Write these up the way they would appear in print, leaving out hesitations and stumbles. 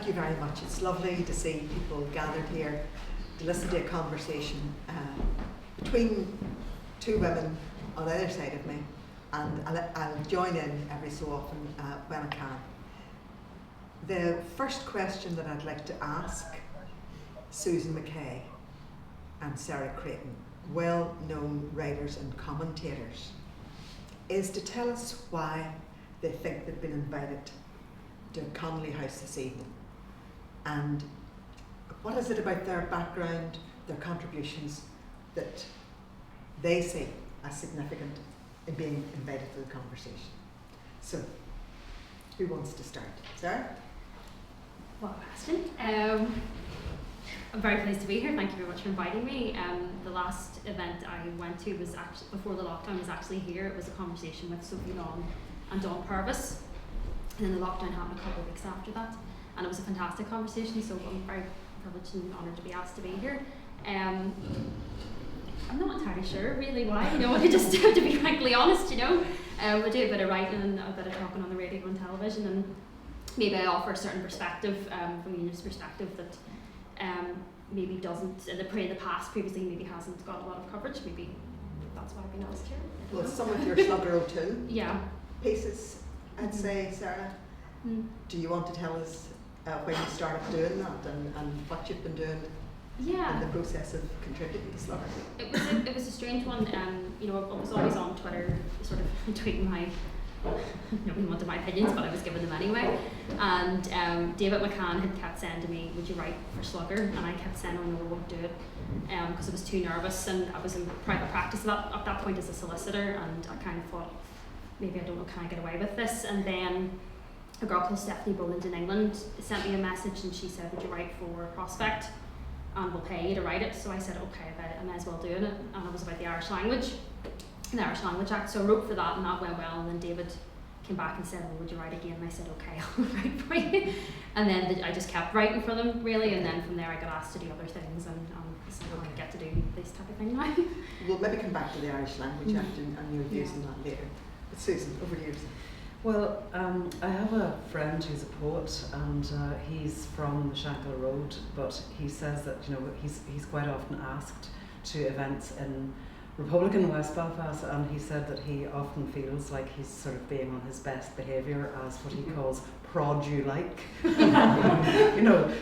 thank you very much. It's lovely to see people gathered here to listen to a conversation between two women on either side of me, and I'll join in every so often when I can. The first question that I'd like to ask Susan McKay and Sarah Creighton, well-known writers and commentators, is to tell us why they think they've been invited to Connolly House this evening, and what is it about their background, their contributions, that they see as significant in being invited to the conversation. So, who wants to start? Sarah? What a question. I'm very pleased to be here. Thank you very much for inviting me. The last event I went to was actually, before the lockdown, was actually here. It was a conversation with Sophie Long and Dawn Purvis. And then the lockdown happened a couple of weeks after that. And it was a fantastic conversation, so I'm very privileged and honoured to be asked to be here. I'm not entirely sure really why, I just have to be frankly honest, I do a bit of writing and a bit of talking on the radio and television, and maybe I offer a certain perspective, from a Unionist perspective, that maybe doesn't, in the past previously maybe hasn't got a lot of coverage. Maybe that's why I've been asked here. Well, some of your Slugger yeah. pieces, I'd say, Sarah. Do you want to tell us when you started doing that and what you've been doing in the process of contributing to Slugger? It was a strange one. I was always on Twitter, sort of tweeting my, nobody wanted my opinions, but I was giving them anyway. And David McCann had kept saying to me, would you write for Slugger? And I kept saying, oh no, I won't do it, because I was too nervous, and I was in private practice at that point as a solicitor, and I kind of thought, maybe I don't know, can I get away with this? And then a girl called Stephanie Boland in England sent me a message, and she said, would you write for Prospect, and we'll pay you to write it. So I said, okay, I might as well do it. And it was about the Irish language, the Irish Language Act. So I wrote for that, and that went well. And then David came back and said, well, would you write again? And I said, okay, I'll write for you. And then I just kept writing for them, really. And then from there I got asked to do other things, and so I get to do this type of thing now. We'll maybe come back to the Irish Language Act and your views on that later. But Susan, over to you. Well, I have a friend who's a poet, and he's from the Chonghaile Road, but he says that he's quite often asked to events in Republican West Belfast, and he said that he often feels like he's sort of being on his best behaviour as what he calls prod you like.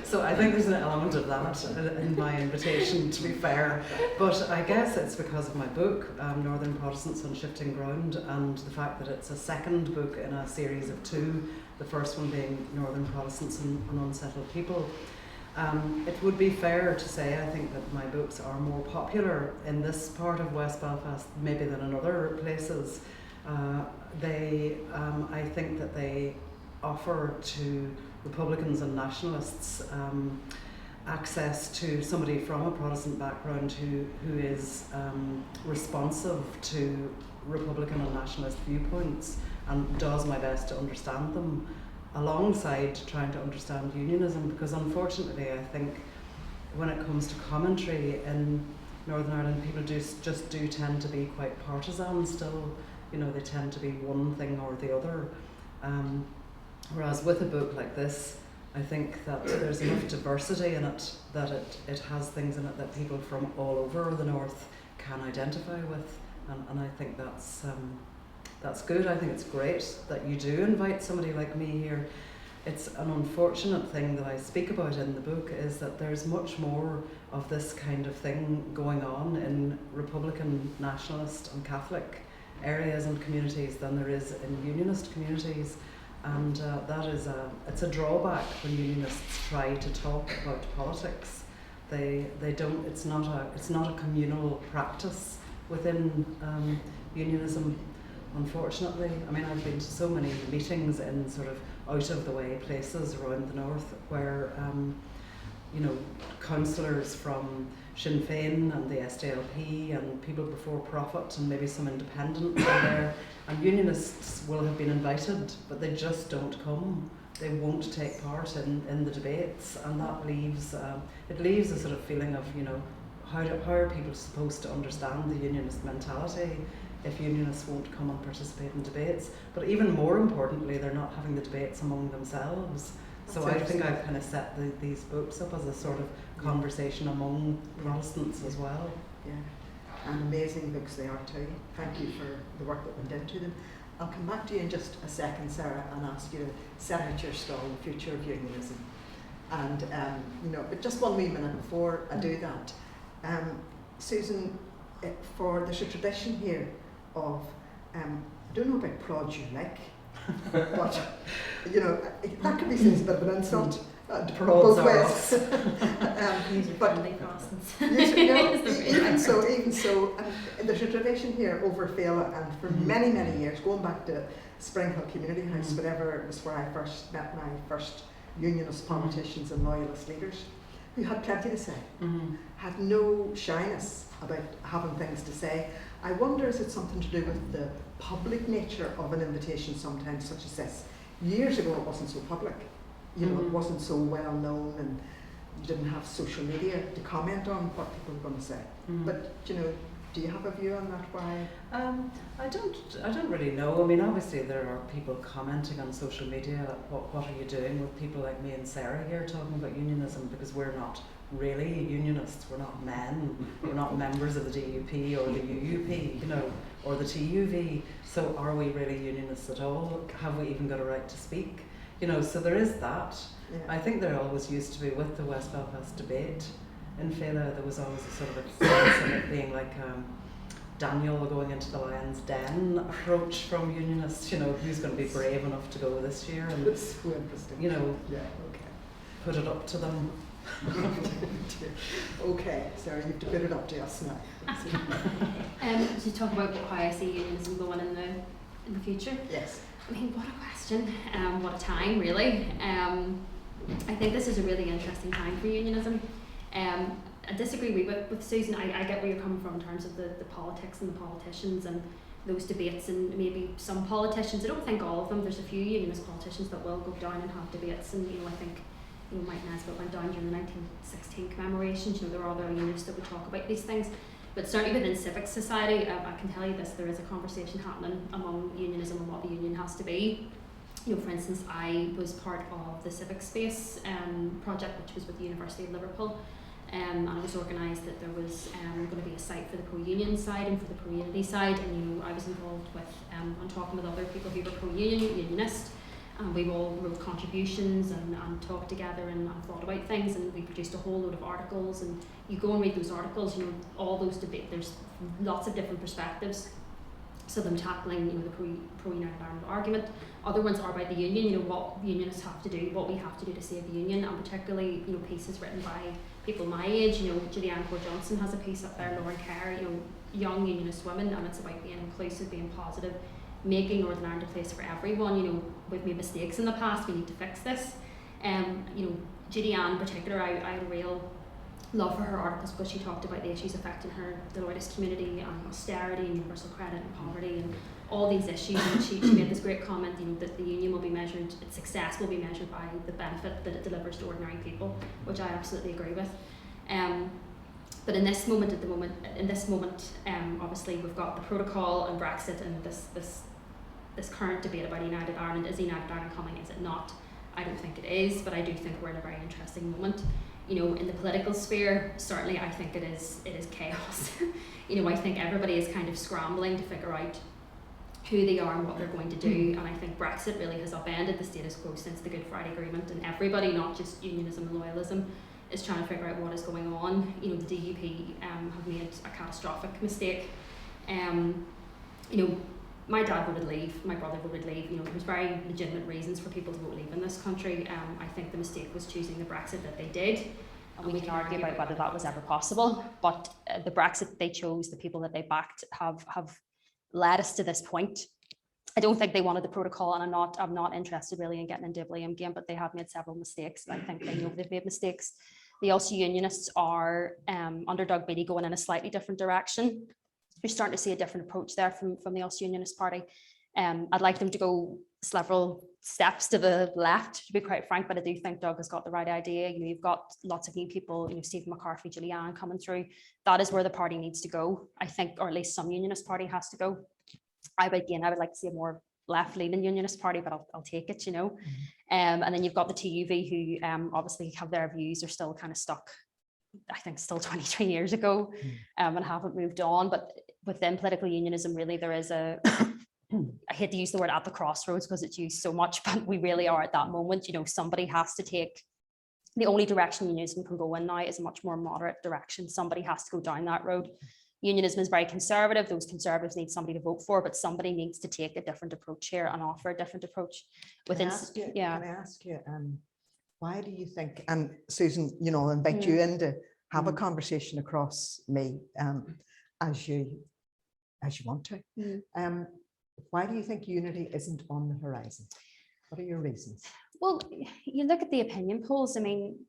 So I think there's an element of that in my invitation, to be fair. But I guess it's because of my book, Northern Protestants on Shifting Ground, and the fact that it's a second book in a series of two, the first one being Northern Protestants and Unsettled People. It would be fair to say, I think, that my books are more popular in this part of West Belfast maybe than in other places. I think that they offer to Republicans and nationalists access to somebody from a Protestant background who is responsive to Republican and nationalist viewpoints and does my best to understand them, alongside trying to understand unionism, because unfortunately I think when it comes to commentary in Northern Ireland, people just do tend to be quite partisan still. They tend to be one thing or the other. Whereas with a book like this, I think that there's enough diversity in it that it has things in it that people from all over the North can identify with, and I think that's good. I think it's great that you do invite somebody like me here. It's an unfortunate thing that I speak about in the book is that there's much more of this kind of thing going on in Republican, nationalist and Catholic areas and communities than there is in Unionist communities. And it's a drawback when Unionists try to talk about politics. They don't. It's not a communal practice within Unionism. Unfortunately, I mean, I've been to so many meetings in sort of out of the way places around the north where councillors from Sinn Féin and the SDLP and people before profit and maybe some independents are there, and Unionists will have been invited, but they just don't come. They won't take part in the debates, and that leaves a sort of feeling of how are people supposed to understand the Unionist mentality if Unionists won't come and participate in debates? But even more importantly, they're not having the debates among themselves. So I think I've kind of set these books up as a sort of conversation among Protestants as well. Yeah, and amazing books they are too. Thank you for the work that went into them. I'll come back to you in just a second, Sarah, and ask you to set out your stall, the future of unionism. And, but just 1 wee minute before I do that, Susan, there's a tradition here of, I don't know about prod you like, but, that could be seen as a bit of an insult. Both ways. Even so, there's a tradition here over Féile, and for many, many years, going back to Springhill Community House, whatever, it was where I first met my first Unionist politicians and loyalist leaders, who had plenty to say, had no shyness about having things to say. I wonder, is it something to do with the public nature of an invitation sometimes, such as this? Years ago, it wasn't so public. It wasn't so well known, and you didn't have social media to comment on what people were going to say. But do you have a view on that? Why? I don't really know. I mean, obviously there are people commenting on social media. What are you doing with people like me and Sarah here talking about unionism? Because we're not really unionists. We're not men. We're not members of the DUP or the UUP, or the TUV. So are we really unionists at all? Have we even got a right to speak? So there is that. Yeah. I think there always used to be, with the West Belfast debate in Féile, there was always a sort of a sense of it being like Daniel going into the lion's den approach from unionists, who's going to be brave enough to go this year, and it's so interesting. Put it up to them. Okay, Sarah, you have to put it up to us now. To talk about how I see unionism going in the future. Yes. I mean, what a question, what a time, really. I think this is a really interesting time for unionism. I disagree with Susan. I get where you're coming from in terms of the politics and the politicians and those debates, and maybe some politicians, I don't think all of them, there's a few unionist politicians that will go down and have debates, and I think Mike Nesbitt went down during the 1916 commemorations. There are other unionists that would talk about these things. But certainly within civic society, I can tell you this, there is a conversation happening among unionism and what the union has to be. For instance, I was part of the Civic Space project, which was with the University of Liverpool, and it was organised that there was going to be a site for the pro-union side and for the pro-unity side, and I was involved with on talking with other people who were pro-union, unionist, and we all wrote contributions and talked together and thought about things, and we produced a whole load of articles, and you go and read those articles, all those debates, there's lots of different perspectives. So them tackling, the pro-United Ireland argument. Other ones are about the union, what unionists have to do, what we have to do to save the union, and particularly, pieces written by people my age. Julianne Johnson has a piece up there, Lauren Kerr, young unionist women, and it's about being inclusive, being positive, making Northern Ireland a place for everyone. We've made mistakes in the past, we need to fix this. Julianne in particular, I had a real love for her articles because she talked about the issues affecting her, the loyalist community, and austerity and universal credit and poverty and all these issues. And she made this great comment, that the union will be measured, its success will be measured by the benefit that it delivers to ordinary people, which I absolutely agree with. But in this moment, obviously we've got the protocol and Brexit and this current debate about United Ireland. Is United Ireland coming? Is it not? I don't think it is, but I do think we're in a very interesting moment. In the political sphere, certainly I think it is chaos. I think everybody is kind of scrambling to figure out who they are and what they're going to do, and I think Brexit really has upended the status quo since the Good Friday Agreement, and everybody, not just unionism and loyalism, is trying to figure out what is going on. The DUP have made a catastrophic mistake. My dad voted leave, my brother voted leave. There was very legitimate reasons for people to vote leave in this country. I think the mistake was choosing the Brexit that they did. And we can argue about whether that was ever possible, but the Brexit they chose, the people that they backed, have led us to this point. I don't think they wanted the protocol, and I'm not interested really in getting into a blame game, but they have made several mistakes, and I think they know they've made mistakes. The Ulster Unionists are, under Doug Beattie, going in a slightly different direction. You're starting to see a different approach there from the Ulster Unionist Party. I'd like them to go several steps to the left, to be quite frank, but I do think Doug has got the right idea. You've got lots of new people, Stephen McCarthy, Julianne coming through. That is where the party needs to go, I think, or at least some Unionist party has to go. I would like to see a more left-leaning Unionist party, but I'll take it, you know. And then you've got the TUV who obviously have their views are still kind of stuck, I think still 23 years ago, and haven't moved on. But within political unionism, really, there is a, I hate to use the word at the crossroads because it's used so much, but we really are at that moment. You know, somebody has to take, the only direction unionism can go in now is a much more moderate direction. Somebody has to go down that road. Unionism is very conservative. Those conservatives need somebody to vote for, but somebody needs to take a different approach here and offer a different approach. Within, Can I ask you, why do you think, and Susan, you know, invite you in to have a conversation across me as you want to. Why do you think unity isn't on the horizon? What are your reasons? Well, you look at the opinion polls. I mean,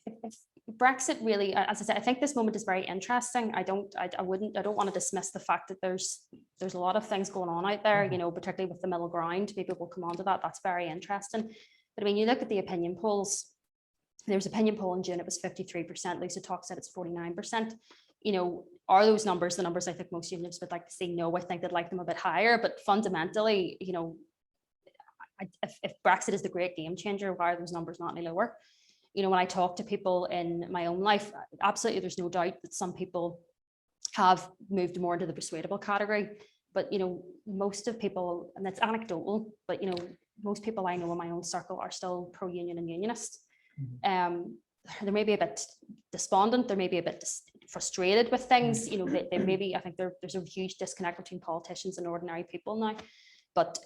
if Brexit really, as I said, I think this moment is very interesting. I don't want to dismiss the fact that there's a lot of things going on out there, you know, particularly with the middle ground. Maybe we'll come on to that. That's very interesting. But I mean, you look at the opinion polls. There was an opinion poll in June, it was 53%. Lisa Talk said it's 49%. You know, are those numbers the numbers I think most unions would like to see? No, I think they'd like them a bit higher. But fundamentally, you know, if Brexit is the great game changer, why are those numbers not any lower? You know, when I talk to people in my own life, absolutely, there's no doubt that some people have moved more into the persuadable category. But, you know, most of people, and it's anecdotal, but, you know, most people I know in my own circle are still pro-union and unionist. They may be a bit despondent, they may be a bit frustrated with things, you know, they maybe, I think there's a huge disconnect between politicians and ordinary people now, but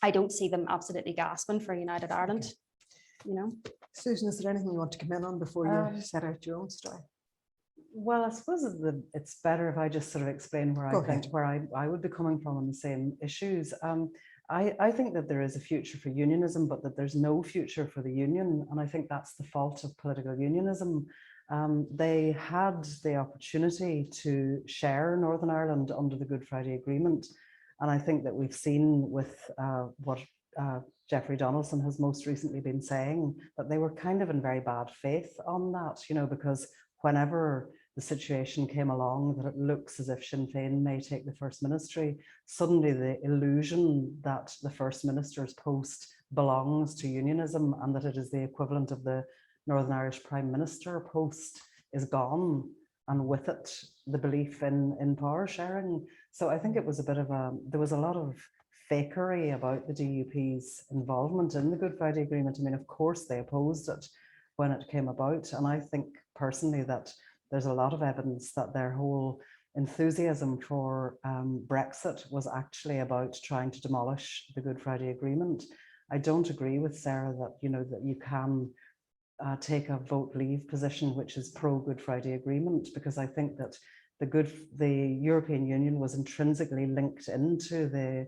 I don't see them absolutely gasping for United Ireland, you know. Susan, is there anything you want to come in on before you set out your own story? Well, I suppose it's better if I just sort of explain where I would be coming from on the same issues. I think that there is a future for unionism, but that there's no future for the union. And I think that's the fault of political unionism. They had the opportunity to share Northern Ireland under the Good Friday Agreement. And I think that we've seen with what Jeffrey Donaldson has most recently been saying, that they were kind of in very bad faith on that, you know, because whenever the situation came along that it looks as if Sinn Féin may take the First Ministry, suddenly the illusion that the First Minister's post belongs to unionism and that it is the equivalent of the Northern Irish Prime Minister post is gone, and with it the belief in power sharing. So I think it was a bit of there was a lot of fakery about the DUP's involvement in the Good Friday Agreement. I mean, of course they opposed it when it came about, and I think personally that there's a lot of evidence that their whole enthusiasm for Brexit was actually about trying to demolish the Good Friday Agreement. I don't agree with Sarah that, you know, that you can take a vote leave position which is pro Good Friday Agreement, because I think that the European Union was intrinsically linked into the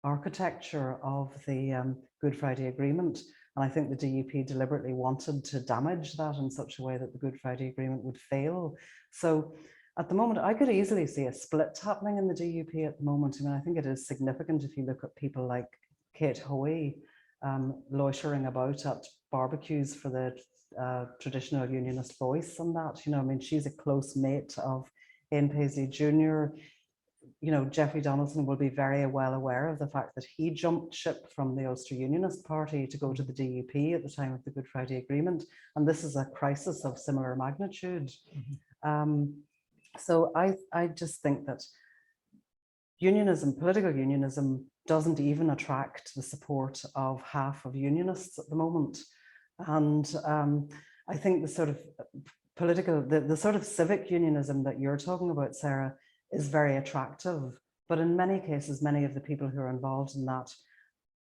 architecture of the Good Friday Agreement. And I think the DUP deliberately wanted to damage that in such a way that the Good Friday Agreement would fail. So at the moment, I could easily see a split happening in the DUP at the moment. I mean, I think it is significant if you look at people like Kate Hoey loitering about at barbecues for the traditional unionist voice and that, you know, I mean, she's a close mate of Ian Paisley Jr. You know, Jeffrey Donaldson will be very well aware of the fact that he jumped ship from the Ulster Unionist Party to go to the DUP at the time of the Good Friday Agreement. And this is a crisis of similar magnitude. So I just think that unionism, political unionism, doesn't even attract the support of half of unionists at the moment. And I think the sort of political, the sort of civic unionism that you're talking about, Sarah, is very attractive, but in many cases, many of the people who are involved in that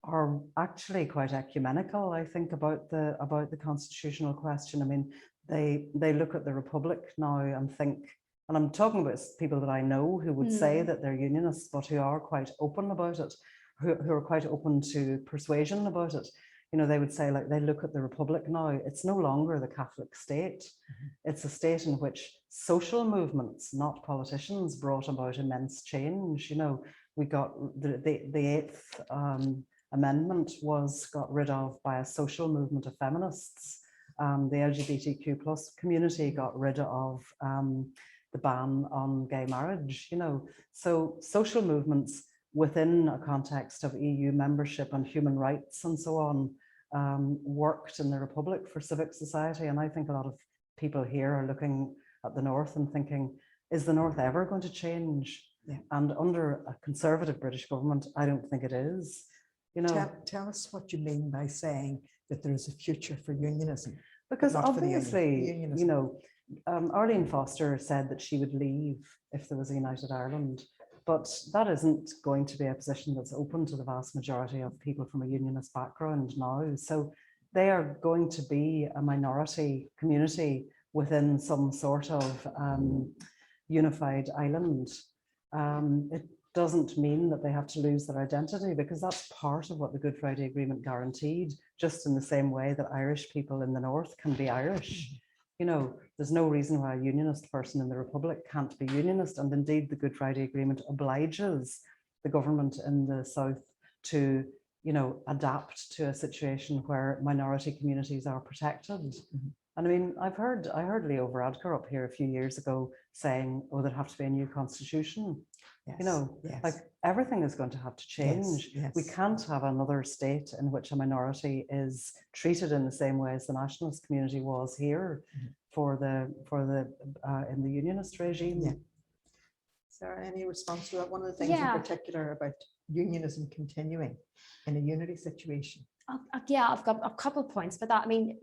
are actually quite ecumenical, I think, about the constitutional question. I mean, they look at the Republic now and think, and I'm talking about people that I know who would say that they're unionists, but who are quite open about it, who are quite open to persuasion about it. You know, they would say, like, they look at the Republic now, it's no longer the Catholic state. It's a state in which social movements, not politicians, brought about immense change. You know, we got the Eighth Amendment was got rid of by a social movement of feminists. The LGBTQ+ community got rid of the ban on gay marriage, you know. So social movements within a context of EU membership and human rights and so on, worked in the Republic for civic society. And I think a lot of people here are looking at the North and thinking, is the North ever going to change? Yeah. And under a conservative British government, I don't think it is. You know, tell us what you mean by saying that there is a future for unionism. because not for the obviously, unionism. you know, Arlene Foster said that she would leave if there was a united Ireland, but that isn't going to be a position that's open to the vast majority of people from a unionist background now. So they are going to be a minority community within some sort of unified island. It doesn't mean that they have to lose their identity, because that's part of what the Good Friday Agreement guaranteed, just in the same way that Irish people in the North can be Irish. You know, there's no reason why a unionist person in the Republic can't be unionist. And indeed, the Good Friday Agreement obliges the government in the South to, you know, adapt to a situation where minority communities are protected. Mm-hmm. And I mean, I heard Leo Varadkar up here a few years ago saying, oh, there'd have to be a new constitution. Yes. You know, yes. like everything is going to have to change. Yes. We can't have another state in which a minority is treated in the same way as the nationalist community was here for the in the unionist regime. Yeah. Sarah, any response to that? One of the things in particular about unionism continuing in a unity situation. Yeah, I've got a couple of points for that. I mean,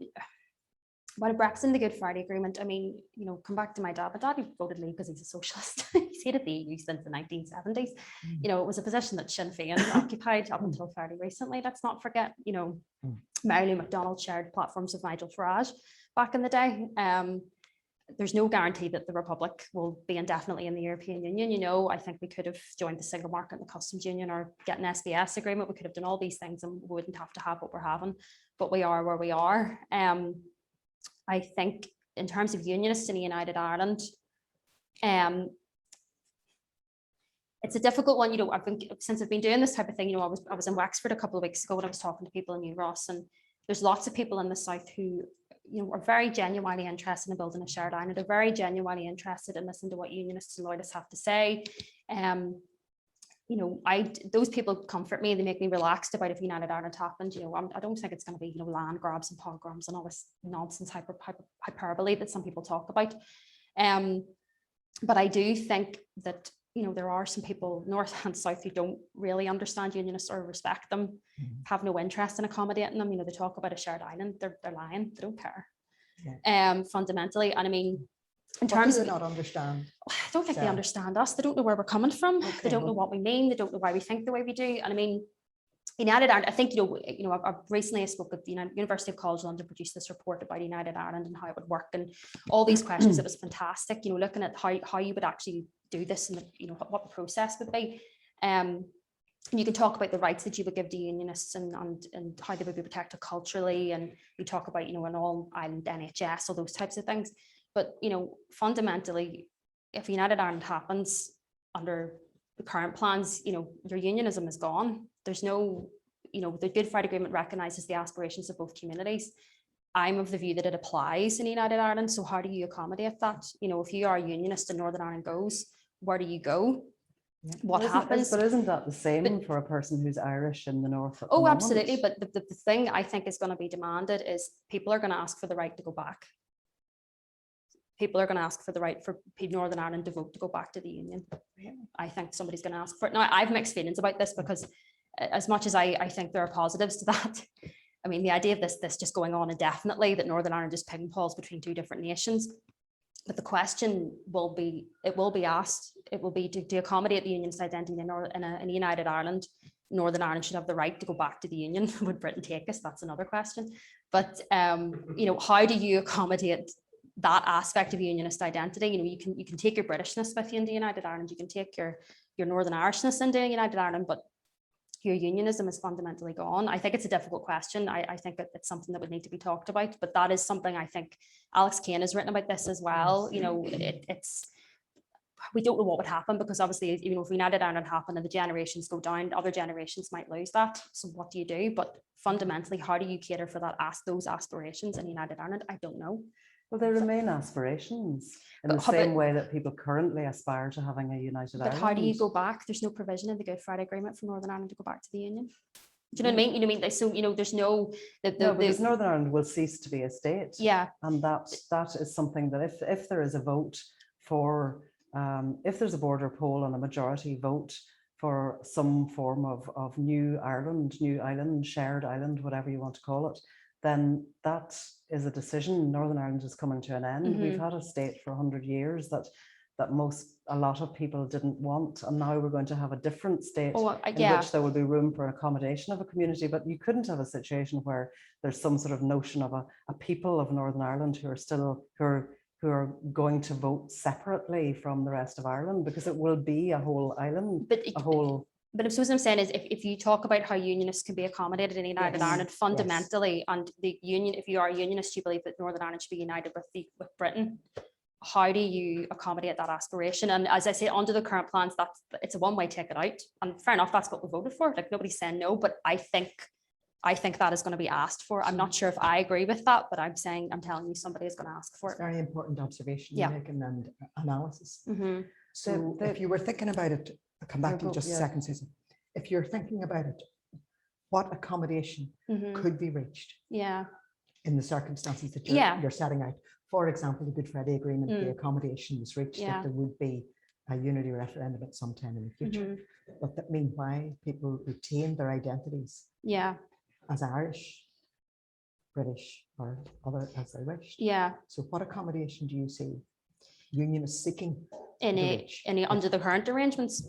when Brexit and the Good Friday Agreement, I mean, you know, come back to my dad. My dad voted Leave because he's a socialist. He's hated the EU since the 1970s. You know, it was a position that Sinn Féin occupied up until fairly recently. Let's not forget, you know, Mary Lou McDonald shared platforms with Nigel Farage back in the day. There's no guarantee that the Republic will be indefinitely in the European Union. You know, I think we could have joined the single market and the customs union or get an SBS agreement. We could have done all these things and we wouldn't have to have what we're having, but we are where we are. I think in terms of unionists in a united Ireland, it's a difficult one. You know, since I've been doing this type of thing, you know, I was in Wexford a couple of weeks ago and I was talking to people in New Ross, and there's lots of people in the South who, you know, are very genuinely interested in building a shared island. They're very genuinely interested in listening to what unionists and loyalists have to say. You know, those people comfort me. They make me relaxed about if United Ireland happened. You know, I don't think it's going to be, you know, land grabs and pogroms and all this nonsense hyperbole that some people talk about. But I do think that, you know, there are some people North and South who don't really understand unionists or respect them, have no interest in accommodating them. You know, they talk about a shared island. They're lying. They don't care. Yeah. Fundamentally, and I mean, in terms of not understand, I don't think they understand us. They don't know where we're coming from. Okay, they don't know what we mean. They don't know why we think the way we do. And I mean, United Ireland, I think, you know, I recently spoke at the University of College London, produced this report about United Ireland and how it would work and all these questions. It was fantastic, you know, looking at how you would actually do this and, you know, what the process would be. And you can talk about the rights that you would give to unionists and how they would be protected culturally. And you talk about, you know, an all-island NHS, all those types of things. But, you know, fundamentally, if United Ireland happens under the current plans, you know, your unionism is gone. There's no, you know, the Good Friday Agreement recognises the aspirations of both communities. I'm of the view that it applies in United Ireland. So how do you accommodate that? You know, if you are a unionist and Northern Ireland goes, where do you go? Yeah. What happens? But isn't that the same for a person who's Irish in the North? Oh, absolutely. But the thing I think is going to be demanded is people are going to ask for the right to go back. People are going to ask for the right for Northern Ireland to vote to go back to the Union. I think somebody's going to ask for it. Now, I have mixed feelings about this because as much as I think there are positives to that, I mean, the idea of this just going on indefinitely, that Northern Ireland just ping pong between two different nations. But the question will be asked, it will be to accommodate the Unionist identity in a united Ireland. Northern Ireland should have the right to go back to the Union. Would Britain take us? That's another question. But, you know, how do you accommodate that aspect of unionist identity? You know, you can take your Britishness with you into United Ireland, you can take your Northern Irishness into United Ireland, but your unionism is fundamentally gone. I think it's a difficult question. I think it's something that would need to be talked about, but that is something I think Alex Kane has written about this as well. You know, it's we don't know what would happen because obviously, you know, if United Ireland happened and the generations go down, other generations might lose that. So what do you do? But fundamentally, how do you cater for those aspirations in United Ireland? I don't know. Well, they remain aspirations in But the how same about- way that people currently aspire to having a united But Ireland. how do you go back? There's no provision in the Good Friday Agreement for Northern Ireland to go back to the Union. Do you know what I mean? You know what I mean? Like, so, you know, there's no... No, because Northern Ireland will cease to be a state. Yeah. And that is something that if there is a vote for, if there's a border poll and a majority vote for some form of new Ireland, new island, shared island, whatever you want to call it, then that is a decision. Northern Ireland is coming to an end. We've had a state for 100 years that a lot of people didn't want, and now we're going to have a different state in which there will be room for accommodation of a community. But you couldn't have a situation where there's some sort of notion of a people of Northern Ireland who are going to vote separately from the rest of Ireland, because it will be a whole island, But I suppose what I'm saying is, if you talk about how unionists can be accommodated in United Ireland, fundamentally, and the union, if you are a unionist, you believe that Northern Ireland should be united with Britain. How do you accommodate that aspiration? And as I say, under the current plans, it's a one-way ticket out. And fair enough, that's what we voted for. Like, nobody's saying no, but I think that is going to be asked for. I'm not sure if I agree with that, but I'm telling you, somebody is going to ask for it. Very important observation you're making and analysis. Mm-hmm. So if you were thinking about it, I'll come back to you just a second, Susan. If you're thinking about it, what accommodation could be reached in the circumstances that you're setting out? For example, the Good Friday Agreement, the accommodation was reached that there would be a unity referendum at some time in the future. But that meanwhile, people retain their identities as Irish, British, or other as they wish. So what accommodation do you see unionists seeking? Any under the current arrangements?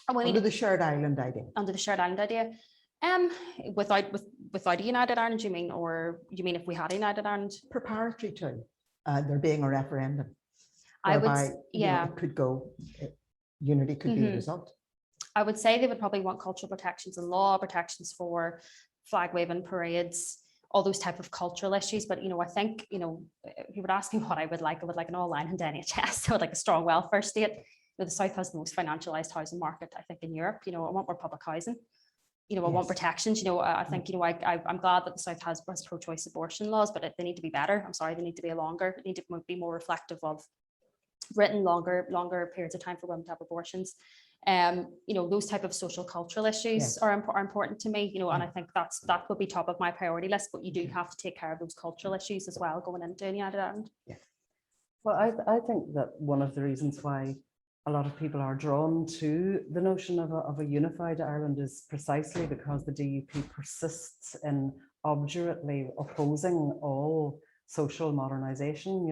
Under the shared island idea. Under the shared island idea. Without a united Ireland, you mean, or you mean if we had a united Ireland? Preparatory to there being a referendum. I would, it could go. Unity could be the result. I would say they would probably want cultural protections and law protections for flag waving parades, all those type of cultural issues. But I think if you would ask me what I would like an all-Ireland NHS, so like a strong welfare state. The South has the most financialized housing market, I think, in Europe. I want more public housing. I want protections. I think, I'm glad that the South has pro-choice abortion laws, but they need to be better. I'm sorry, they need to be longer. They need to be more reflective of written longer periods of time for women to have abortions. Those type of social cultural issues are important to me. And I think that would be top of my priority list. But you do have to take care of those cultural issues as well going into United Ireland. Well, I think that one of the reasons why a lot of people are drawn to the notion of a unified Ireland is precisely because the DUP persists in obdurately opposing all social modernisation.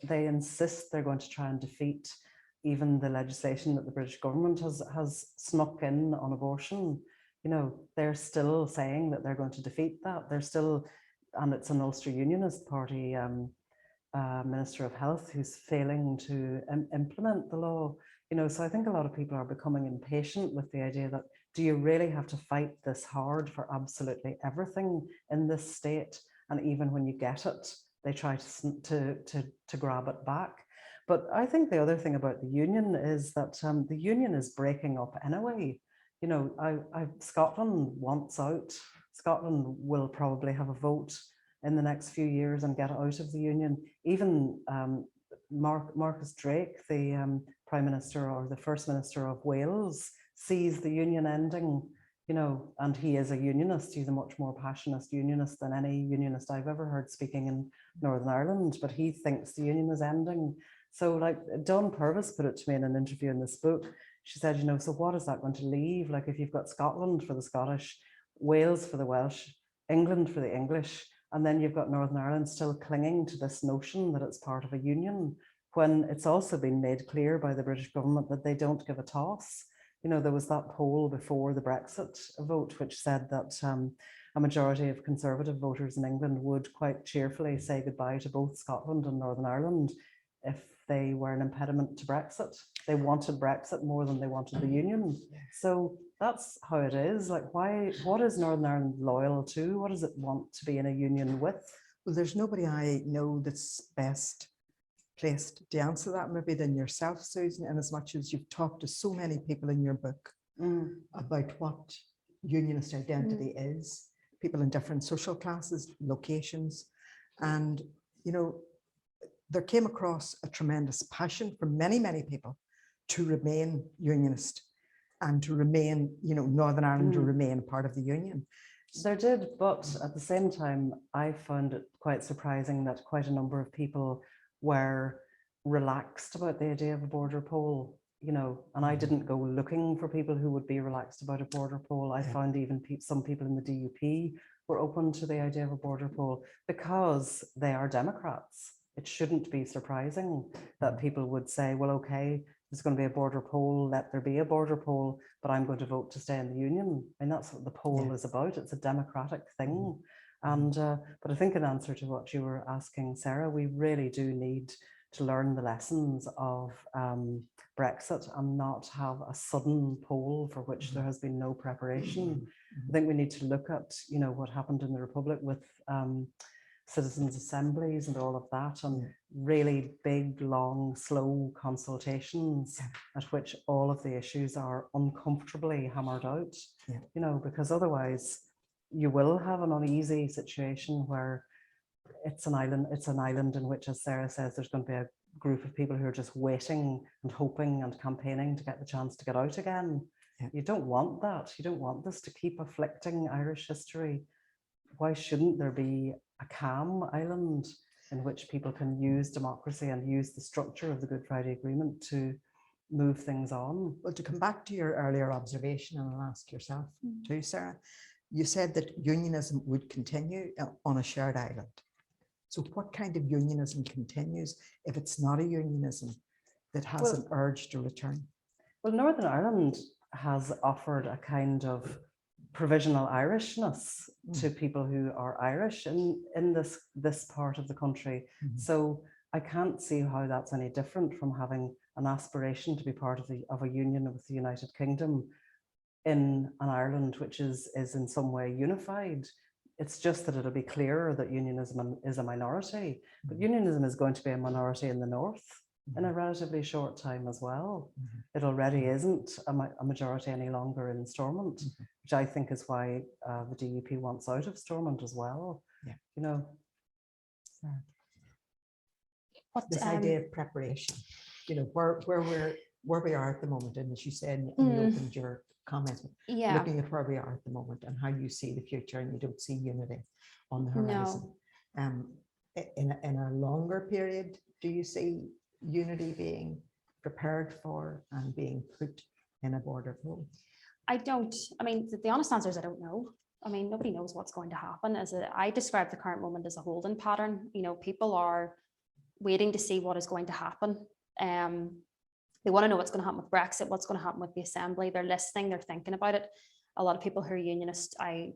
They insist they're going to try and defeat even the legislation that the British government has snuck in on abortion. They're still saying that they're going to defeat that. They're still, and it's an Ulster Unionist Party Minister of Health who's failing to implement the law. So I think a lot of people are becoming impatient with the idea that, do you really have to fight this hard for absolutely everything in this state? And even when you get it, they try to grab it back. But I think the other thing about the union is that the union is breaking up anyway. Scotland wants out. Scotland will probably have a vote in the next few years and get out of the union. Even Marcus Drake, the Prime Minister or the First Minister of Wales, sees the union ending, and he is a unionist. He's a much more passionate unionist than any unionist I've ever heard speaking in Northern Ireland, but he thinks the union is ending. So like Dawn Purvis put it to me in an interview in this book. She said, so what is that going to leave? Like if you've got Scotland for the Scottish, Wales for the Welsh, England for the English, and then you've got Northern Ireland still clinging to this notion that it's part of a union, when it's also been made clear by the British government that they don't give a toss. There was that poll before the Brexit vote, which said that a majority of Conservative voters in England would quite cheerfully say goodbye to both Scotland and Northern Ireland if they were an impediment to Brexit. They wanted Brexit more than they wanted the union. So that's how it is. Like, what is Northern Ireland loyal to? What does it want to be in a union with? Well, there's nobody I know that's best placed to answer that maybe than yourself, Susan, and as much as you've talked to so many people in your book about what unionist identity is, people in different social classes, locations, and there came across a tremendous passion from many, many people to remain unionist and to remain, Northern Ireland to remain part of the Union. There did, but at the same time, I found it quite surprising that quite a number of people were relaxed about the idea of a border poll, and I didn't go looking for people who would be relaxed about a border poll. I found even some people in the DUP were open to the idea of a border poll because they are Democrats. It shouldn't be surprising that people would say, well, okay, there's going to be a border poll, let there be a border poll, but I'm going to vote to stay in the Union. And that's what the poll is about. It's a democratic thing. And but I think in answer to what you were asking, Sarah, we really do need to learn the lessons of Brexit and not have a sudden poll for which there has been no preparation. I think we need to look at, what happened in the Republic with citizens' assemblies and all of that, and really big, long, slow consultations at which all of the issues are uncomfortably hammered out, because otherwise you will have an uneasy situation where it's an island in which, as Sarah says, there's going to be a group of people who are just waiting and hoping and campaigning to get the chance to get out again. You don't want that. You don't want this to keep afflicting Irish history. Why shouldn't there be a calm island in which people can use democracy and use the structure of the Good Friday Agreement to move things on? Well, to come back to your earlier observation, and I'll ask yourself too, Sarah, you said that unionism would continue on a shared island. So what kind of unionism continues if it's not a unionism that has an urge to return? Well, Northern Ireland has offered a kind of provisional Irishness to people who are Irish in this part of the country. So I can't see how that's any different from having an aspiration to be part of a union with the United Kingdom in an Ireland which is in some way unified. It's just that it'll be clearer that unionism is a minority, but unionism is going to be a minority in the north in a relatively short time as well. It already isn't a majority any longer in Stormont, which I think is why the DUP wants out of Stormont as well. This idea of preparation, where we are at the moment, and as you said, and you opened your comments, looking at where we are at the moment and how you see the future, and you don't see unity on the horizon. In a longer period, do you see unity being prepared for and being put in a border poll? I don't. I mean, the honest answer is I don't know. I mean, nobody knows what's going to happen. I describe the current moment as a holding pattern. People are waiting to see what is going to happen. They want to know what's going to happen with Brexit, what's going to happen with the Assembly. They're listening, they're thinking about it. A lot of people who are unionist, I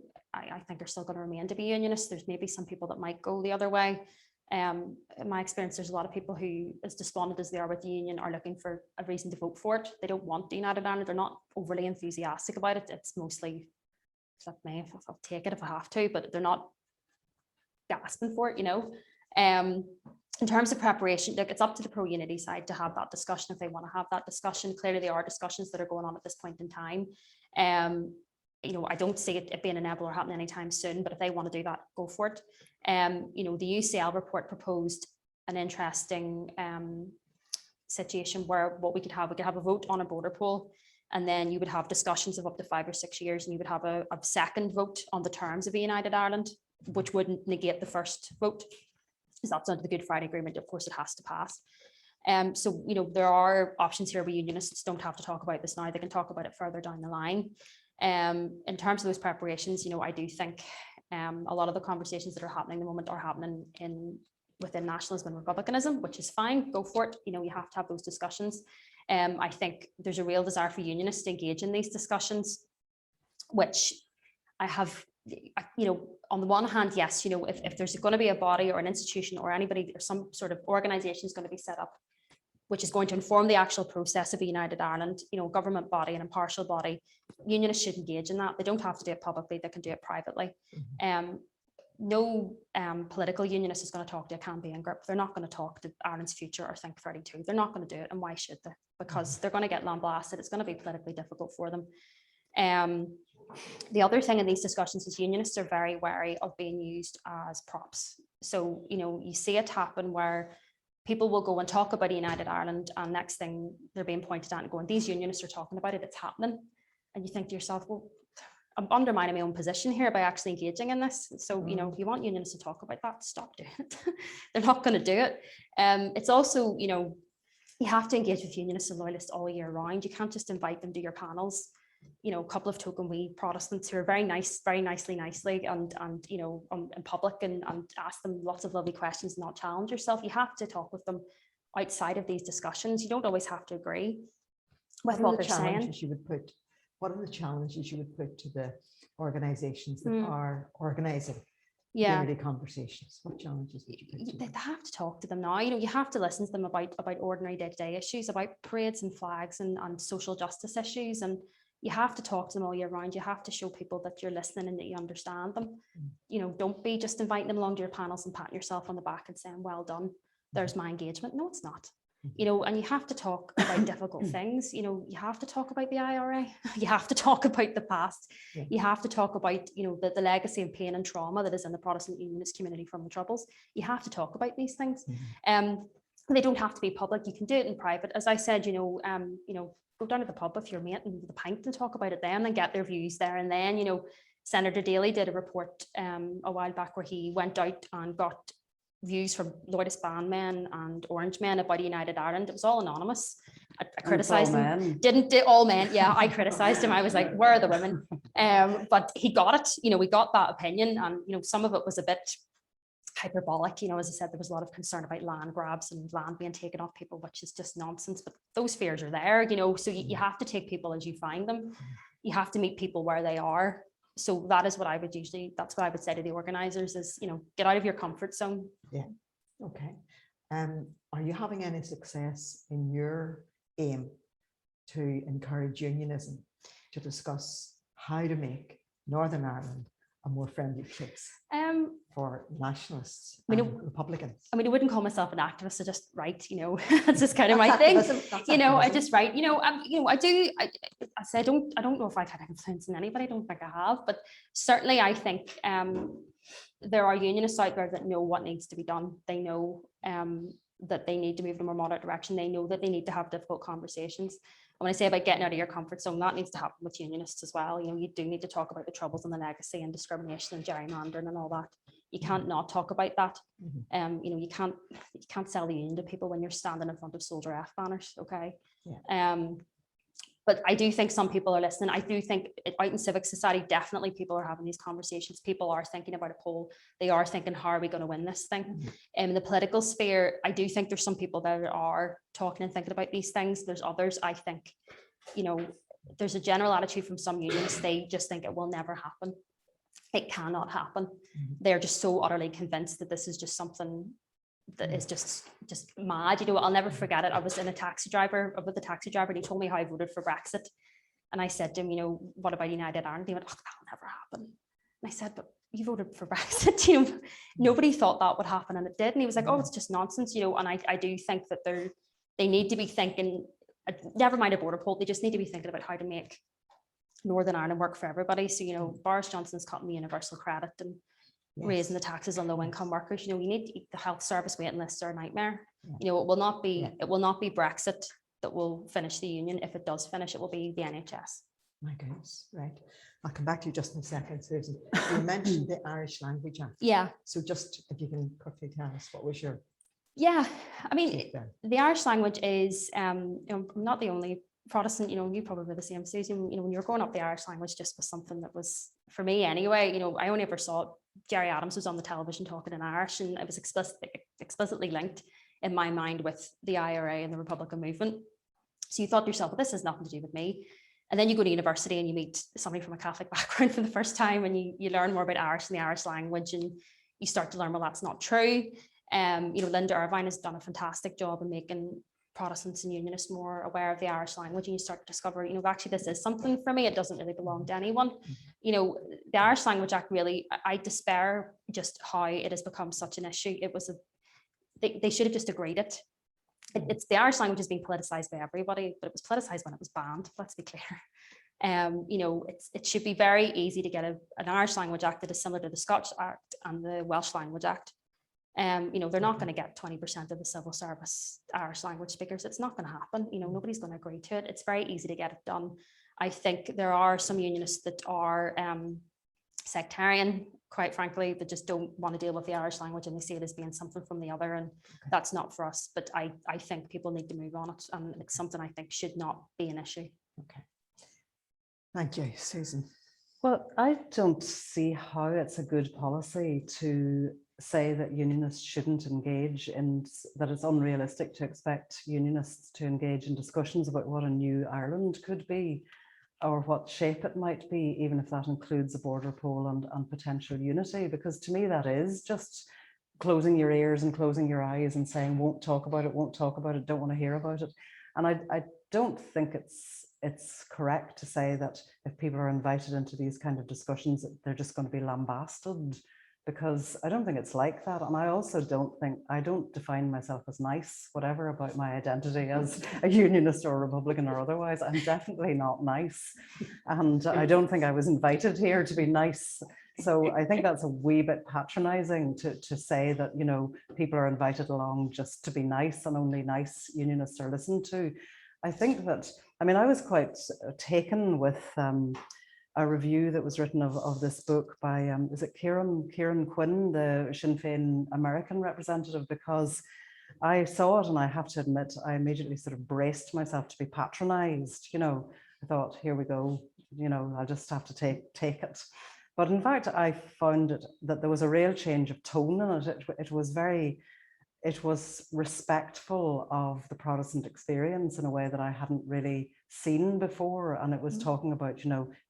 think are still going to remain to be unionist. There's maybe some people that might go the other way. In my experience, there's a lot of people who, as despondent as they are with the union, are looking for a reason to vote for it. They don't want the United Ireland. They're not overly enthusiastic about it. It's mostly, fuck me, I'll take it if I have to, but they're not gasping for it, In terms of preparation, look, it's up to the pro-unity side to have that discussion if they want to have that discussion. Clearly, there are discussions that are going on at this point in time. I don't see it being inevitable or happening anytime soon, but if they want to do that, go for it. The UCL report proposed an interesting situation where we could have a vote on a border poll, and then you would have discussions of up to 5 or 6 years, and you would have a second vote on the terms of a United Ireland, which wouldn't negate the first vote. That's under the Good Friday Agreement. Of course, it has to pass. There are options here where unionists don't have to talk about this now. They can talk about it further down the line. In terms of those preparations, I do think a lot of the conversations that are happening at the moment are happening within nationalism and republicanism, which is fine. Go for it. You have to have those discussions. I think there's a real desire for unionists to engage in these discussions, which I have. On the one hand, yes, if there's going to be a body or an institution or anybody or some sort of organization is going to be set up, which is going to inform the actual process of a United Ireland, government body, an impartial body, unionists should engage in that. They don't have to do it publicly, they can do it privately. No political unionist is going to talk to a campaign group. They're not going to talk to Ireland's future or Think 32. They're not going to do it. And why should they? Because they're going to get lambasted. It's going to be politically difficult for them. The other thing in these discussions is unionists are very wary of being used as props. So, you see it happen where people will go and talk about United Ireland, and next thing they're being pointed at and going, these unionists are talking about it, it's happening. And you think to yourself, well, I'm undermining my own position here by actually engaging in this. So, you know, if you want unionists to talk about that, stop doing it. They're not going to do it. It's also, you know, you have to engage with unionists and loyalists all year round. You can't just invite them to your panels. You know, a couple of token wee Protestants who are very nice, very nicely, and you know, in public and ask them lots of lovely questions and not challenge yourself. You have to talk with them outside of these discussions. You don't always have to agree with what they're saying. What are the challenges you would put to the organisations that are organising unity conversations? What challenges would you put to them? They have to talk to them now. You know, you have to listen to them about ordinary day-to-day issues, about parades and flags and social justice issues, and you have to talk to them all year round. You have to show people that you're listening and that you understand them. You know, don't be just inviting them along to your panels and patting yourself on the back and saying, well done, there's my engagement. No, it's not. You know, and you have to talk about difficult things. You know, you have to talk about the IRA. You have to talk about the past. You have to talk about, you know, the legacy and pain and trauma that is in the Protestant Unionist community from the Troubles. You have to talk about these things. They don't have to be public. You can do it in private. As I said, you know, go down to the pub with your mate and the pint and talk about it then and get their views there. And then, you know, Senator Daly did a report a while back where he went out and got views from Loyalist bandmen and Orange men about United Ireland. It was all anonymous. I criticised him. Didn't all men? Yeah, I criticised him. I was like, where are the women? But he got it. You know, we got that opinion, and you know, some of it was a bit hyperbolic. You know, as I said, there was a lot of concern about land grabs and land being taken off people, which is just nonsense. But those fears are there. You know, so you have to take people as you find them. You have to meet people where they are. So that is what I would that's what I would say to the organisers is, you know, get out of your comfort zone. Yeah. Okay. Are you having any success in your aim to encourage unionism to discuss how to make Northern Ireland a more friendly place for nationalists and Republicans? I mean, I wouldn't call myself an activist. I just write, you know, that's just kind of my thing. You know, I just write, you know, I say I don't know if I've had influence in anybody. I don't think I have, but certainly I think there are unionists out there that know what needs to be done. They know that they need to move in a more moderate direction. They know that they need to have difficult conversations. And when I say about getting out of your comfort zone, that needs to happen with unionists as well. You know, you do need to talk about the Troubles and the legacy and discrimination and gerrymandering and all that. You can't not talk about that. You know, you can't sell the union to people when you're standing in front of Soldier F banners. Okay. But I do think some people are listening. I do think out in civic society, definitely people are having these conversations. People are thinking about a poll. They are thinking, how are we going to win this thing? In the political sphere, I do think there's some people that are talking and thinking about these things. There's others, I think, you know, there's a general attitude from some unions. They just think it will never happen. It cannot happen. They're just so utterly convinced that this is just something that is just mad. You know, I'll never forget it. I was with the taxi driver and he told me how I voted for Brexit. And I said to him, you know, what about United Ireland? He went, oh, that'll never happen. And I said, but you voted for Brexit. You know, nobody thought that would happen, and it did. And he was like, oh, it's just nonsense. You know, and I do think that they need to be thinking, never mind a border poll, they just need to be thinking about how to make Northern Ireland work for everybody. So, you know, Boris Johnson's cutting the universal credit and raising the taxes on low income workers. You know, you need the health service waiting lists are a nightmare. You know, it will not be Brexit that will finish the union. If it does finish, it will be the NHS. My goodness, right. I'll come back to you just in a second, Susan. You mentioned the Irish Language Act. Yeah. So just if you can quickly tell us, what was your... Yeah, I mean, the Irish language is, you know, I'm not the only Protestant, you know, you probably the same, Susan, you know, when you're growing up, the Irish language just was something that was, for me anyway, you know, I only ever saw Gerry Adams was on the television talking in Irish, and it was explicitly linked in my mind with the IRA and the Republican movement. So you thought to yourself, well, this has nothing to do with me. And then you go to university and you meet somebody from a Catholic background for the first time, and you learn more about Irish and the Irish language, and you start to learn, well, that's not true. You know, Linda Irvine has done a fantastic job in making Protestants and Unionists more aware of the Irish language, and you start to discover, you know, actually this is something for me. It doesn't really belong to anyone. You know, the Irish Language Act, really, I despair just how it has become such an issue. It was they should have just agreed it. It's the Irish language is being politicized by everybody, but it was politicized when it was banned. Let's be clear. You know, it should be very easy to get an Irish Language Act that is similar to the Scottish Act and the Welsh Language Act. They're not going to get 20% of the civil service Irish language speakers. It's not going to happen. Nobody's going to agree to it. It's very easy to get it done. I think there are some unionists that are sectarian, quite frankly, that just don't want to deal with the Irish language, and they see it as being something from the other, and that's not for us. But I think people need to move on it, and it's something I think should not be an issue. Okay. Thank you, Susan. Well, I don't see how it's a good policy to say that unionists shouldn't engage in, that it's unrealistic to expect unionists to engage in discussions about what a new Ireland could be, or what shape it might be, even if that includes a border poll and potential unity, because to me that is just closing your ears and closing your eyes and saying, won't talk about it, don't want to hear about it. And I don't think it's correct to say that if people are invited into these kind of discussions, they're just going to be lambasted, because I don't think it's like that. And I also I don't define myself as nice, whatever about my identity as a unionist or a Republican or otherwise. I'm definitely not nice. And I don't think I was invited here to be nice. So I think that's a wee bit patronizing to say that, people are invited along just to be nice and only nice unionists are listened to. I think that, I was quite taken with a review that was written of this book by, is it Kieran Quinn, the Sinn Féin American representative, because I saw it and I have to admit, I immediately sort of braced myself to be patronized. I thought, here we go, I'll just have to take it. But in fact, I found that there was a real change of tone in it. It was respectful of the Protestant experience in a way that I hadn't really seen before. And it was talking about,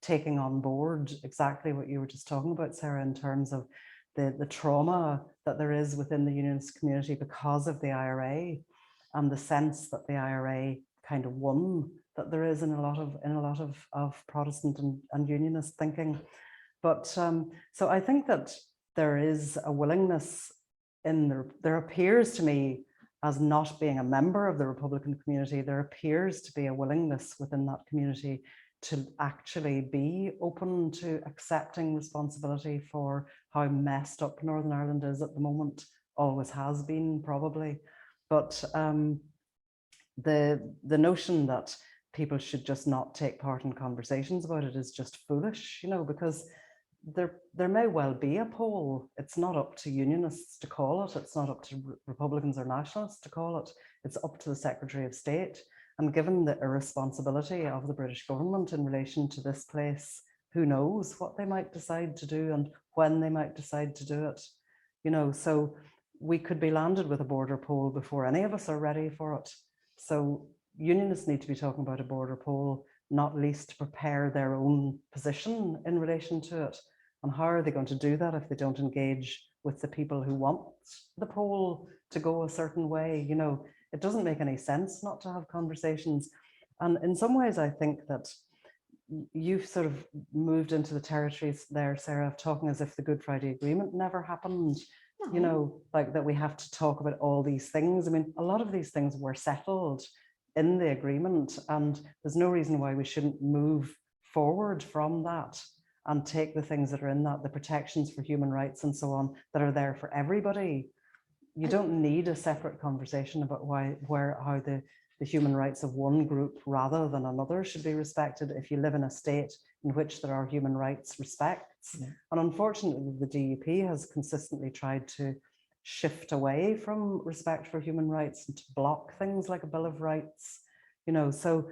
taking on board exactly what you were just talking about, Sarah, in terms of the trauma that there is within the unionist community because of the IRA, and the sense that the IRA kind of won, that there is in a lot of Protestant and unionist thinking. But so I think that there is a willingness there appears to me, as not being a member of the Republican community, there appears to be a willingness within that community to actually be open to accepting responsibility for how messed up Northern Ireland is at the moment. Always has been, probably. But the notion that people should just not take part in conversations about it is just foolish, because there may well be a poll. It's not up to unionists to call it. It's not up to Republicans or nationalists to call it. It's up to the Secretary of State. And given the irresponsibility of the British government in relation to this place, who knows what they might decide to do and when they might decide to do it. So we could be landed with a border poll before any of us are ready for it. So unionists need to be talking about a border poll, not least to prepare their own position in relation to it. And how are they going to do that if they don't engage with the people who want the poll to go a certain way? It doesn't make any sense not to have conversations. And in some ways, I think that you've sort of moved into the territories there, Sarah, of talking as if the Good Friday Agreement never happened. Like that we have to talk about all these things. A lot of these things were settled in the agreement, and there's no reason why we shouldn't move forward from that and take the things that are in that, the protections for human rights and so on, that are there for everybody. You don't need a separate conversation about how the human rights of one group rather than another should be respected if you live in a state in which there are human rights respects. Yeah. And unfortunately, the DUP has consistently tried to shift away from respect for human rights and to block things like a Bill of Rights. So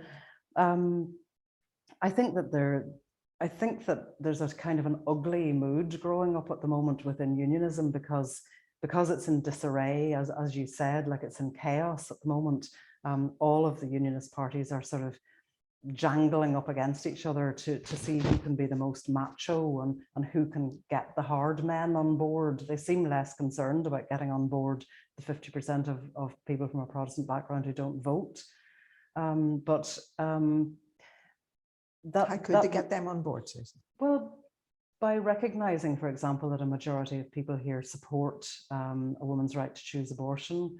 I think that there's a kind of an ugly mood growing up at the moment within unionism because it's in disarray, as you said, like it's in chaos at the moment. All of the unionist parties are sort of jangling up against each other to see who can be the most macho and who can get the hard men on board. They seem less concerned about getting on board the 50% of people from a Protestant background who don't vote. How could they get them on board, Susan? Well, by recognizing, for example, that a majority of people here support a woman's right to choose abortion,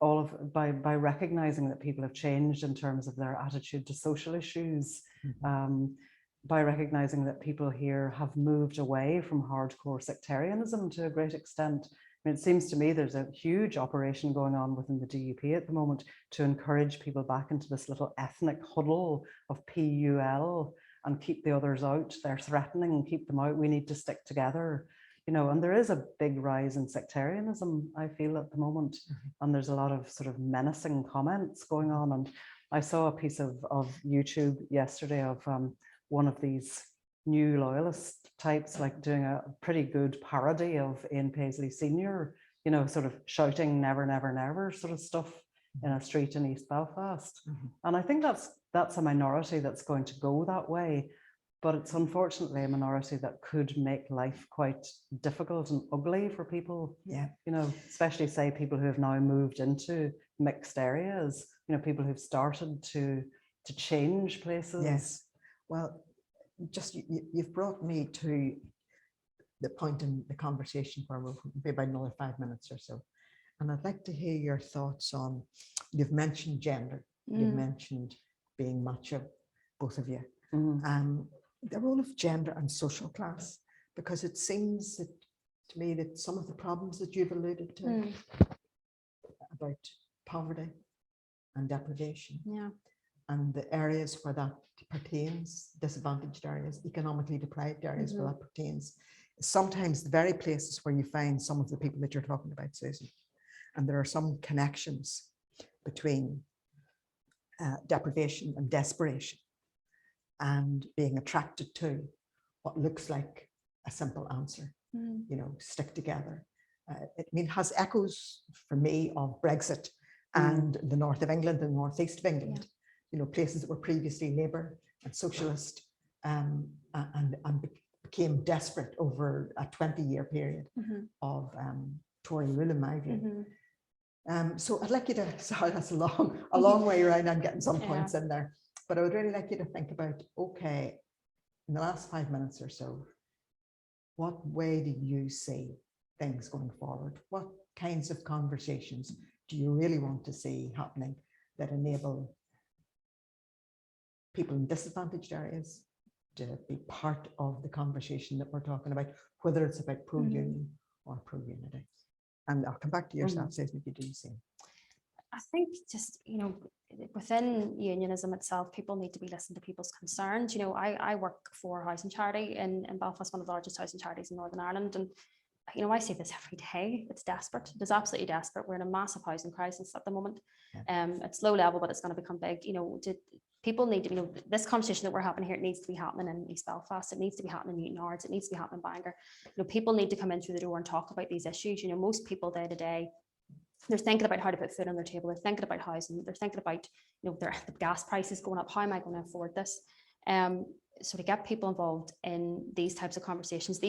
by recognizing that people have changed in terms of their attitude to social issues, by recognizing that people here have moved away from hardcore sectarianism to a great extent. mean, it seems to me there's a huge operation going on within the DUP at the moment to encourage people back into this little ethnic huddle of PUL and keep the others out. They're threatening, keep them out. We need to stick together. You know, and there is a big rise in sectarianism, I feel, at the moment. And there's a lot of sort of menacing comments going on. And I saw a piece of YouTube yesterday of one of these new loyalist types, like doing a pretty good parody of Ian Paisley Senior, you know, sort of shouting never, never, never sort of stuff in a street in East Belfast. And I think that's a minority that's going to go that way. But it's unfortunately a minority that could make life quite difficult and ugly for people. Yeah, you know, especially say people who have now moved into mixed areas. You know, people who've started to change places. Yes. Well, just you've brought me to the point in the conversation where we'll be about another 5 minutes or so, and I'd like to hear your thoughts on. You've mentioned gender. You've mentioned being macho, both of you. The role of gender and social class, because it seems that, to me, that some of the problems that you've alluded to about poverty and deprivation, and the areas where that pertains, disadvantaged areas, economically deprived areas where that pertains, sometimes the very places where you find some of the people that you're talking about, Susan. And there are some connections between deprivation and desperation, and being attracted to what looks like a simple answer, you know, stick together. It has echoes for me of Brexit and the north of England and northeast of England, you know, places that were previously Labour and Socialist and became desperate over a 20-year period of Tory rule, in my view. So I'd like you to, sorry, that's a long way around. I'm getting some points in there. But I would really like you to think about, okay, in the last 5 minutes or so, what way do you see things going forward? What kinds of conversations do you really want to see happening that enable people in disadvantaged areas to be part of the conversation that we're talking about, whether it's about pro-union or pro-unity? And I'll come back to yourself, Susan, if you do the same. I think just, you know, within unionism itself, people need to be listening to people's concerns. You know, I work for a housing charity in Belfast, one of the largest housing charities in Northern Ireland. And, you know, I see this every day. It's desperate. It's absolutely desperate. We're in a massive housing crisis at the moment. It's low level, but it's going to become big. You know, people need to, you know, this conversation that we're having here, it needs to be happening in East Belfast. It needs to be happening in Newton Ards. It needs to be happening in Bangor. You know, people need to come in through the door and talk about these issues. You know, most people day to day, they're thinking about how to put food on their table. They're thinking about housing. They're thinking about, you know, the gas prices going up. How am I going to afford this? So to get people involved in these types of conversations,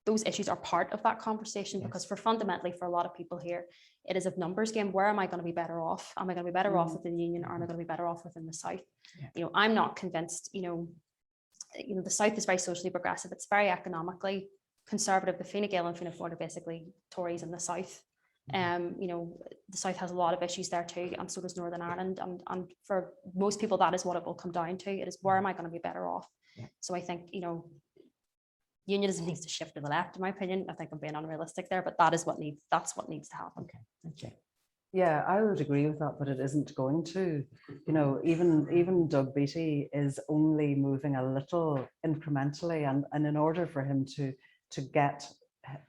those issues are part of that conversation, because fundamentally for a lot of people here, it is a numbers game. Where am I going to be better off? Am I going to be better off within the union, or am I going to be better off within the South? You know, I'm not convinced. You know, the South is very socially progressive. It's very economically conservative. The Fine Gael and Fianna Fáil are basically Tories in the South. You know, the South has a lot of issues there too, and so does Northern Ireland. And for most people, that is what it will come down to. It is, where am I going to be better off? So I think, you know, unionism needs to shift to the left, in my opinion. I think I'm being unrealistic there, but that's what needs to happen. Okay. Yeah, I would agree with that, but it isn't going to. You know, even Doug Beattie is only moving a little incrementally, and in order for him to get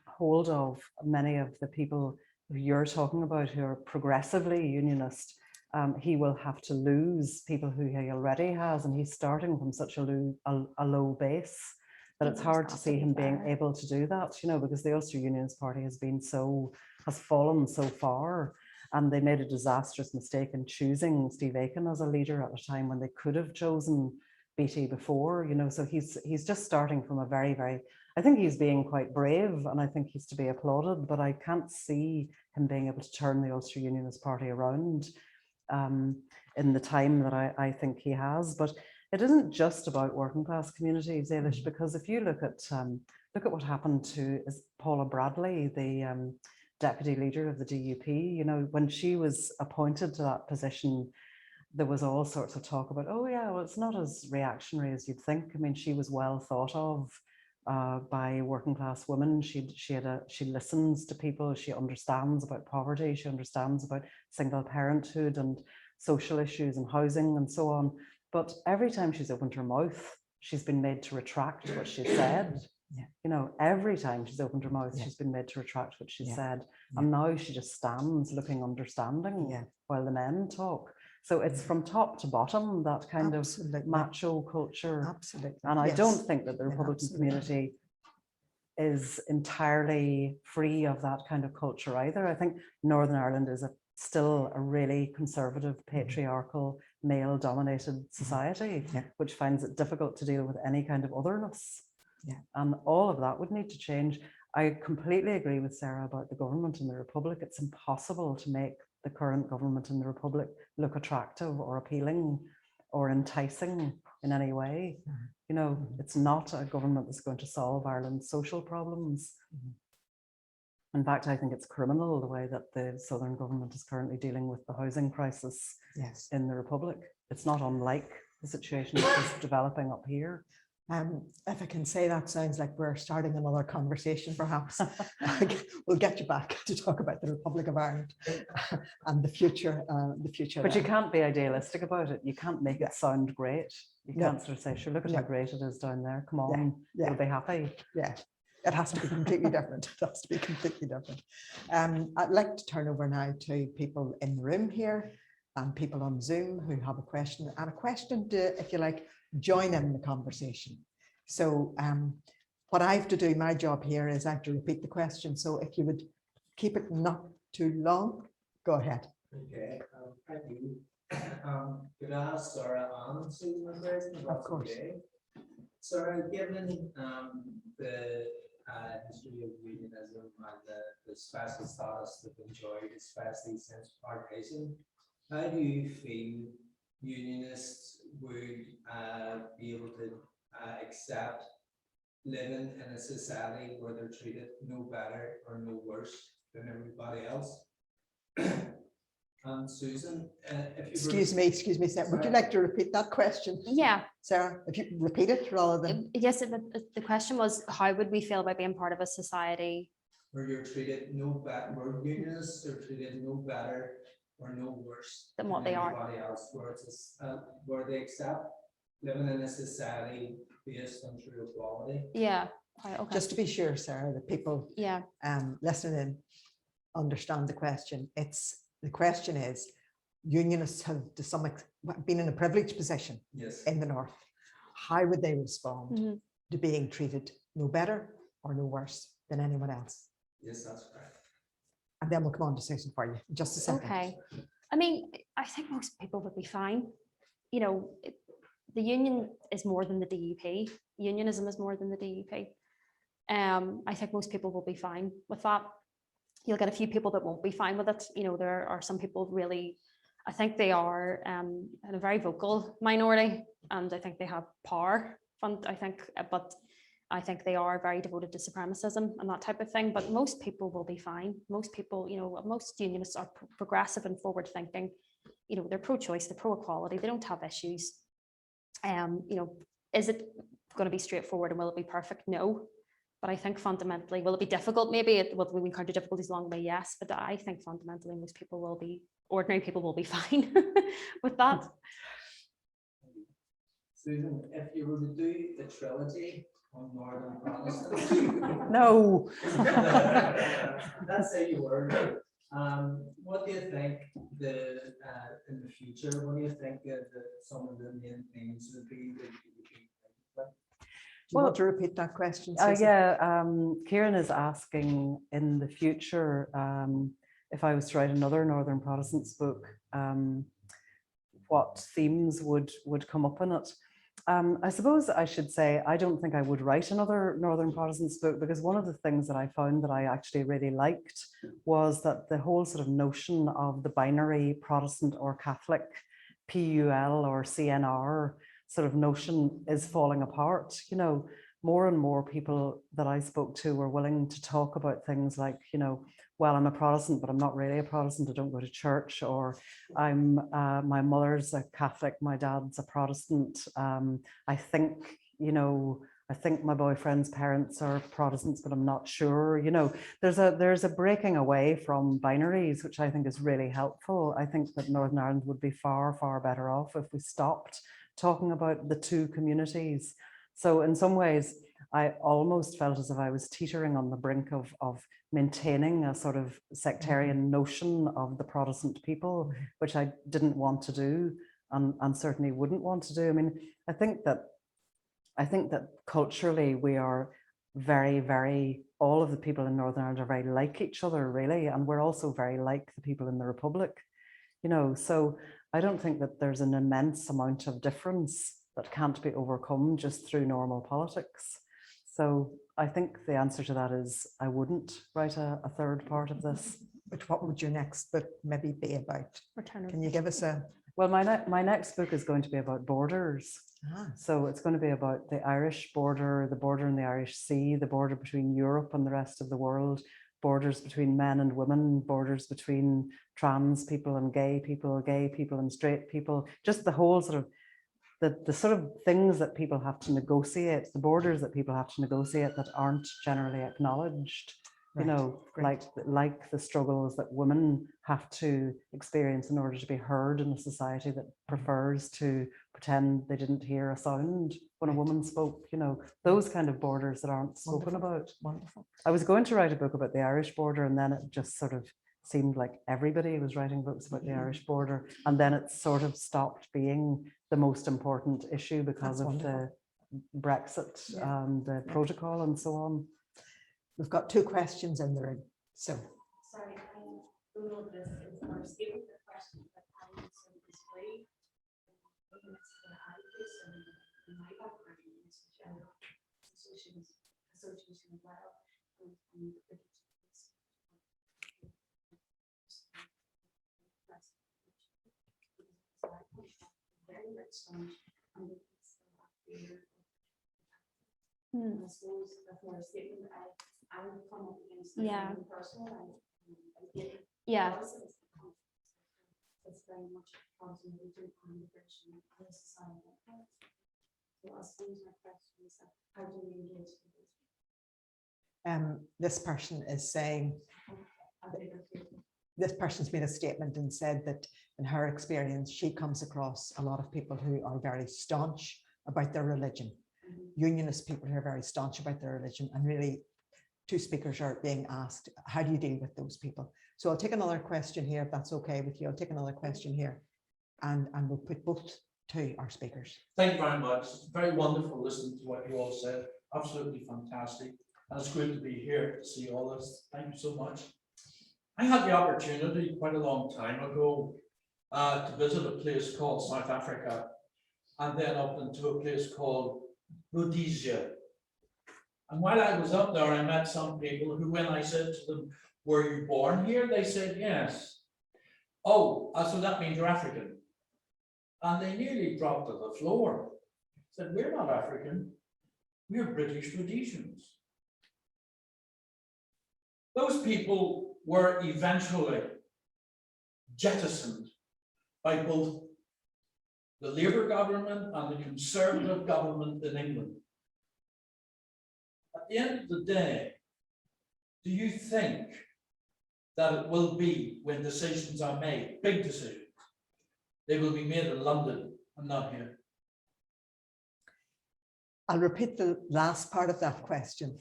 hold of many of the people who you're talking about who are progressively unionist, he will have to lose people who he already has, and he's starting from such a low base that it's hard to see him being able to do that, you know, because the Ulster Unionist Party has fallen so far, and they made a disastrous mistake in choosing Steve Aiken as a leader at a time when they could have chosen Beattie before, you know. So he's just starting from a very, very, I think he's being quite brave, and I think he's to be applauded, but I can't see him being able to turn the Ulster Unionist Party around in the time that I think he has. But it isn't just about working class communities, Eilish, because if you look at what happened to Paula Bradley, the deputy leader of the DUP, you know, when she was appointed to that position, there was all sorts of talk about, oh yeah, well, it's not as reactionary as you'd think. I mean, she was well thought of. by working class women. She listens to people. She understands about poverty. She understands about single parenthood and social issues and housing and so on. But every time she's opened her mouth, she's been made to retract what she said. Yeah. You know, every time she's opened her mouth, she's been made to retract what she said. And now she just stands looking understanding while the men talk. So it's from top to bottom, that kind of macho culture. Absolutely. And I don't think that the Republican community is entirely free of that kind of culture either. I think Northern Ireland is still a really conservative, patriarchal, male-dominated society, which finds it difficult to deal with any kind of otherness. And all of that would need to change. I completely agree with Sarah about the government in the Republic. It's impossible to make the current government in the Republic look attractive or appealing or enticing in any way. You know, it's not a government that's going to solve Ireland's social problems. In fact, I think it's criminal the way that the Southern government is currently dealing with the housing crisis in the Republic. It's not unlike the situation that's developing up here. If I can say, that sounds like we're starting another conversation, perhaps. We'll get you back to talk about the Republic of Ireland and the future. But you can't be idealistic about it. You can't make it sound great. You can't sort of say, sure, look at how great it is down there. Come on, you'll be happy. Yeah, it has to be completely different. It has to be completely different. I'd like to turn over now to people in the room here and people on Zoom who have a question, and a question to, if you like, join in the conversation. So what I have to do, my job here is I have to repeat the question. So if you would keep it not too long, go ahead. Okay, thank you. Could I ask Sarah and Susan a question? Of course. Okay. Sarah, given the history of unionism and the special status they've enjoyed, especially since partition, how do you feel Unionists would be able to accept living in a society where they're treated no better or no worse than everybody else? And Susan, if you excuse me, Sarah, would you like to repeat that question? Yeah. Sarah, if you repeat it rather than... Yes, the question was, how would we feel about being part of a society where you're treated no better, where unionists are treated no better or no worse than what they are, else, where it's where they accept living in a society based on true equality? Yeah. Okay. Just to be sure, Sarah, that people listening in understand the question. The question is, unionists have to some been in a privileged position in the North. How would they respond to being treated no better or no worse than anyone else? Yes, that's correct. And then we'll come on to Susan for you in just a second. Okay. I mean, I think most people would be fine. You know, the union is more than the DUP. Unionism is more than the DUP. I think most people will be fine with that. You'll get a few people that won't be fine with it. You know, there are some people really, I think they are a very vocal minority, and I think they have power. But I think they are very devoted to supremacism and that type of thing. But most people will be fine. Most people, you know, most unionists are progressive and forward thinking. You know, they're pro-choice, they're pro-equality, they don't have issues. You know, is it going to be straightforward and will it be perfect? No. But I think fundamentally, will it be difficult? Maybe will we encounter difficulties along the way? Yes. But I think fundamentally, most people will be, ordinary people will be fine with that. Susan, if you were to do a trilogy on Northern Protestants, no. Let's say you were. What do you think in the future? What do you think some of the main things would be that you would be thinking? Do you want to repeat that question? Kieran is asking in the future, if I was to write another Northern Protestants book, what themes would come up in it? I suppose I should say, I don't think I would write another Northern Protestants book, because one of the things that I found that I actually really liked was that the whole sort of notion of the binary Protestant or Catholic, PUL or CNR sort of notion is falling apart. You know, more and more people that I spoke to were willing to talk about things like, you know, well, I'm a Protestant, but I'm not really a Protestant. I don't go to church, or my mother's a Catholic, my dad's a Protestant. I think, you know, I think my boyfriend's parents are Protestants, but I'm not sure. You know, there's a breaking away from binaries, which I think is really helpful. I think that Northern Ireland would be far, far better off if we stopped talking about the two communities. So in some ways, I almost felt as if I was teetering on the brink of maintaining a sort of sectarian notion of the Protestant people, which I didn't want to do and certainly wouldn't want to do. I mean, I think that culturally we are very, very, all of the people in Northern Ireland are very like each other, really, and we're also very like the people in the Republic, you know, so I don't think that there's an immense amount of difference that can't be overcome just through normal politics. So I think the answer to that is I wouldn't write a third part of this. But what would your next book maybe be about? Can you give us a... Well, my next book is going to be about borders. So it's going to be about the Irish border, the border in the Irish Sea, the border between Europe and the rest of the world, borders between men and women, borders between trans people and gay people and straight people, just the whole sort of the sort of things that people have to negotiate, the borders that people have to negotiate that aren't generally acknowledged. You know, like the struggles that women have to experience in order to be heard in a society that prefers to pretend they didn't hear a sound when a woman spoke, you know, those kind of borders that aren't spoken about. Wonderful. I was going to write a book about the Irish border, and then it just sort of seemed like everybody was writing books about the Irish border, and then it sort of stopped being the most important issue because of the Brexit and the protocol and so on. We've got two questions in the room. So, sorry, I don't know if this is our statement of question, but I disagree. In my background is association as well. Very rich and I suppose the more statement I would come up against personal it's very much concentrated on the British and the society. So I suppose my question is how do we engage with this? This person is saying, this person's made a statement and said that in her experience, she comes across a lot of people who are very staunch about their religion. Unionist people who are very staunch about their religion, and really two speakers are being asked, how do you deal with those people? So I'll take another question here, if that's okay with you. I'll take another question here and we'll put both to our speakers. Thank you very much. It's very wonderful listening to what you all said. Absolutely fantastic. And it's great to be here to see all this. Thank you so much. I had the opportunity quite a long time ago to visit a place called South Africa, and then up into a place called Rhodesia. And while I was up there, I met some people who, when I said to them, were you born here? They said, yes. Oh, so that means you're African. And they nearly dropped to the floor. Said, we're not African, we're British Rhodesians. Those people were eventually jettisoned by both the Labour government and the Conservative government in England. At the end of the day, do you think that it will be, when decisions are made, big decisions, they will be made in London and not here? I'll repeat the last part of that question.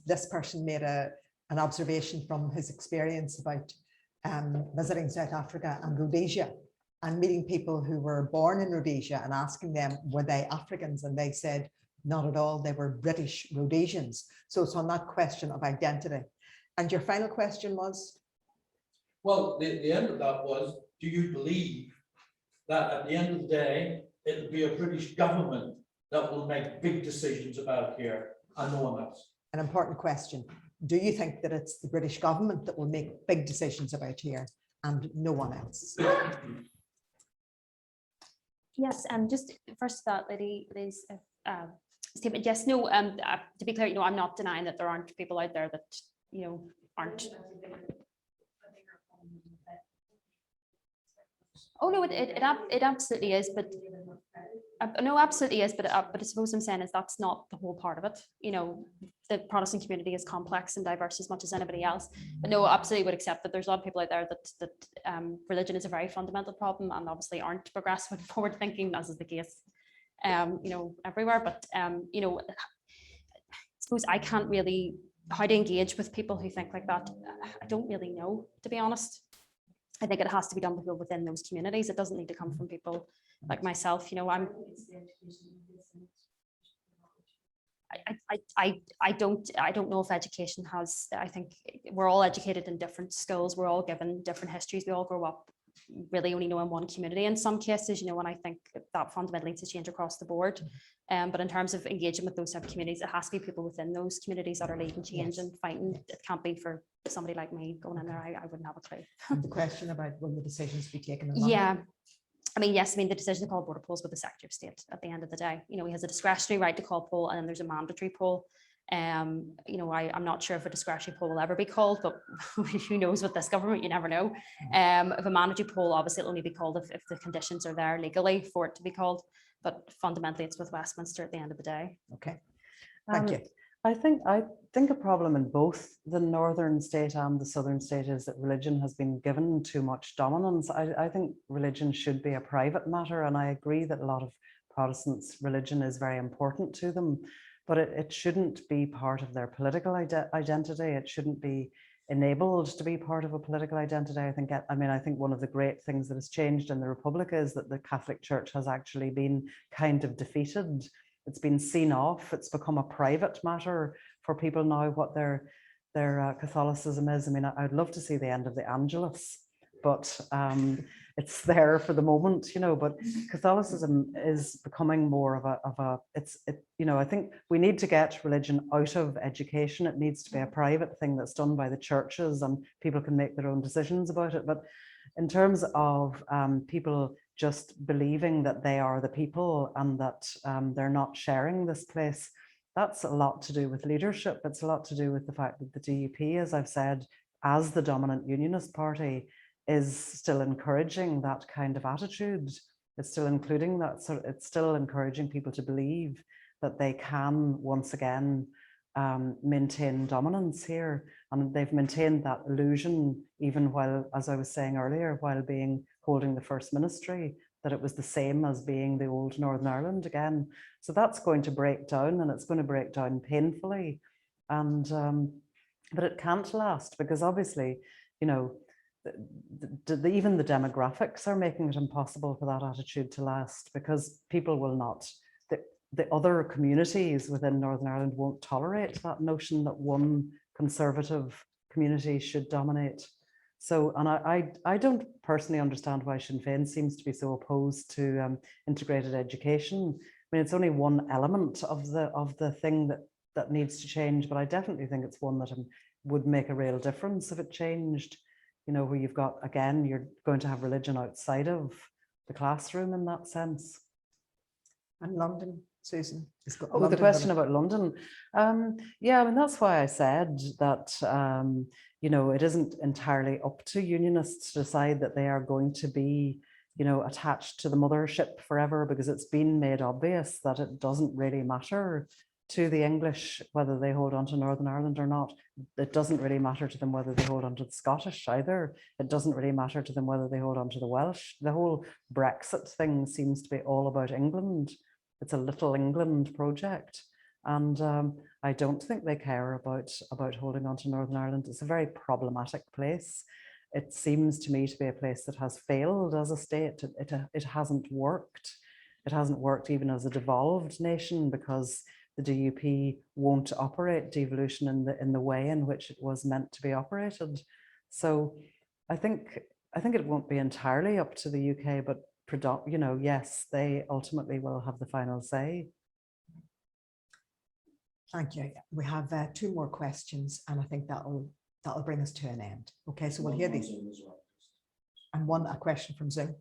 This person made an observation from his experience about visiting South Africa and Rhodesia and meeting people who were born in Rhodesia and asking them, were they Africans? And they said, not at all, they were British Rhodesians. So it's on that question of identity. And your final question was? Well, the end of that was, do you believe that at the end of the day, it'll be a British government that will make big decisions about here and no one else? An important question. Do you think that it's the British government that will make big decisions about here and no one else? Yes, just first that Lily's statement. Yes, no. To be clear, you know, I'm not denying that there aren't people out there that, you know, aren't. Oh no, it absolutely is. But No, absolutely is, but I suppose I'm saying is that's not the whole part of it. You know, the Protestant community is complex and diverse as much as anybody else. But no, absolutely would accept that there's a lot of people out there that religion is a very fundamental problem and obviously aren't progressive and forward thinking, as is the case, you know, everywhere. But you know, I suppose I can't really how to engage with people who think like that. I don't really know, to be honest. I think it has to be done with people within those communities. It doesn't need to come from people like myself. You know, I don't know if education has, I think we're all educated in different schools. We're all given different histories. We all grow up really only knowing one community in some cases, you know, and I think that fundamentally needs to change across the board. But in terms of engaging with those type of communities, it has to be people within those communities that are leading change and fighting. It can't be for somebody like me going in there. I wouldn't have a clue. And the question about when the decisions be taken. Yeah. I mean, yes, I mean, the decision to call border polls with the Secretary of State at the end of the day. You know, he has a discretionary right to call poll and then there's a mandatory poll. You know, I'm not sure if a discretionary poll will ever be called, but who knows with this government, you never know. If a mandatory poll, obviously it'll only be called if the conditions are there legally for it to be called. But fundamentally, it's with Westminster at the end of the day. Okay, thank you. I think a problem in both the northern state and the southern state is that religion has been given too much dominance. I think religion should be a private matter, and I agree that a lot of Protestants' religion is very important to them, but it shouldn't be part of their political identity. It shouldn't be enabled to be part of a political identity. I think one of the great things that has changed in the Republic is that the Catholic Church has actually been kind of defeated. It's been seen off. It's become a private matter for people now what their Catholicism is. I mean, I'd love to see the end of the Angelus, but it's there for the moment, you know. But Catholicism is becoming more of a you know, I think we need to get religion out of education. It needs to be a private thing that's done by the churches, and people can make their own decisions about it. But in terms of people just believing that they are the people and that they're not sharing this place, that's a lot to do with leadership. It's a lot to do with the fact that the DUP, as I've said, as the dominant unionist party, is still encouraging that kind of attitude. It's still including that, so it's still encouraging people to believe that they can once again maintain dominance here. And they've maintained that illusion even while, as I was saying earlier, while holding the First Ministry, that it was the same as being the old Northern Ireland again. So that's going to break down, and it's going to break down painfully. And but it can't last, because obviously, you know, even the demographics are making it impossible for that attitude to last, because people will not, the other communities within Northern Ireland won't tolerate that notion that one conservative community should dominate. So, and I don't personally understand why Sinn Féin seems to be so opposed to integrated education. I mean, it's only one element of the thing that needs to change, but I definitely think it's one that would make a real difference if it changed. You know, where you've got, again, you're going to have religion outside of the classroom in that sense. And London, Susan? The question about London. Yeah, I mean, that's why I said that, you know, it isn't entirely up to unionists to decide that they are going to be, you know, attached to the mothership forever, because it's been made obvious that it doesn't really matter to the English whether they hold on to Northern Ireland or not. It doesn't really matter to them whether they hold on to the Scottish either. It doesn't really matter to them whether they hold on to the Welsh. The whole Brexit thing seems to be all about England. It's a little England project. And I don't think they care about holding on to Northern Ireland. It's a very problematic place. It seems to me to be a place that has failed as a state. It hasn't worked. It hasn't worked even as a devolved nation, because the DUP won't operate devolution in the way in which it was meant to be operated. So I think it won't be entirely up to the UK, but you know, yes, they ultimately will have the final say. Thank you. We have 2 more questions, and I think that'll bring us to an end. Okay, so we'll hear these. And a question from Zoom.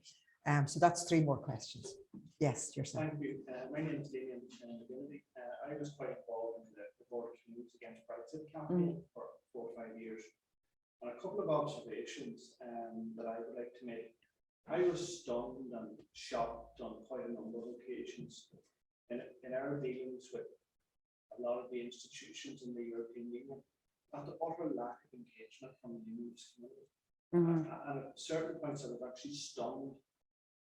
So that's 3 more questions. Yes, yourself. Thank you. My name is Damien McGinnity. I was quite involved in the Border Commutes Against Brexit campaign for 4 or 5 years. And a couple of observations that I would like to make. I was stunned and shocked on quite a number of occasions in our dealings with a lot of the institutions in the European Union at the utter lack of engagement from the unionist community. And at certain points, I was actually stunned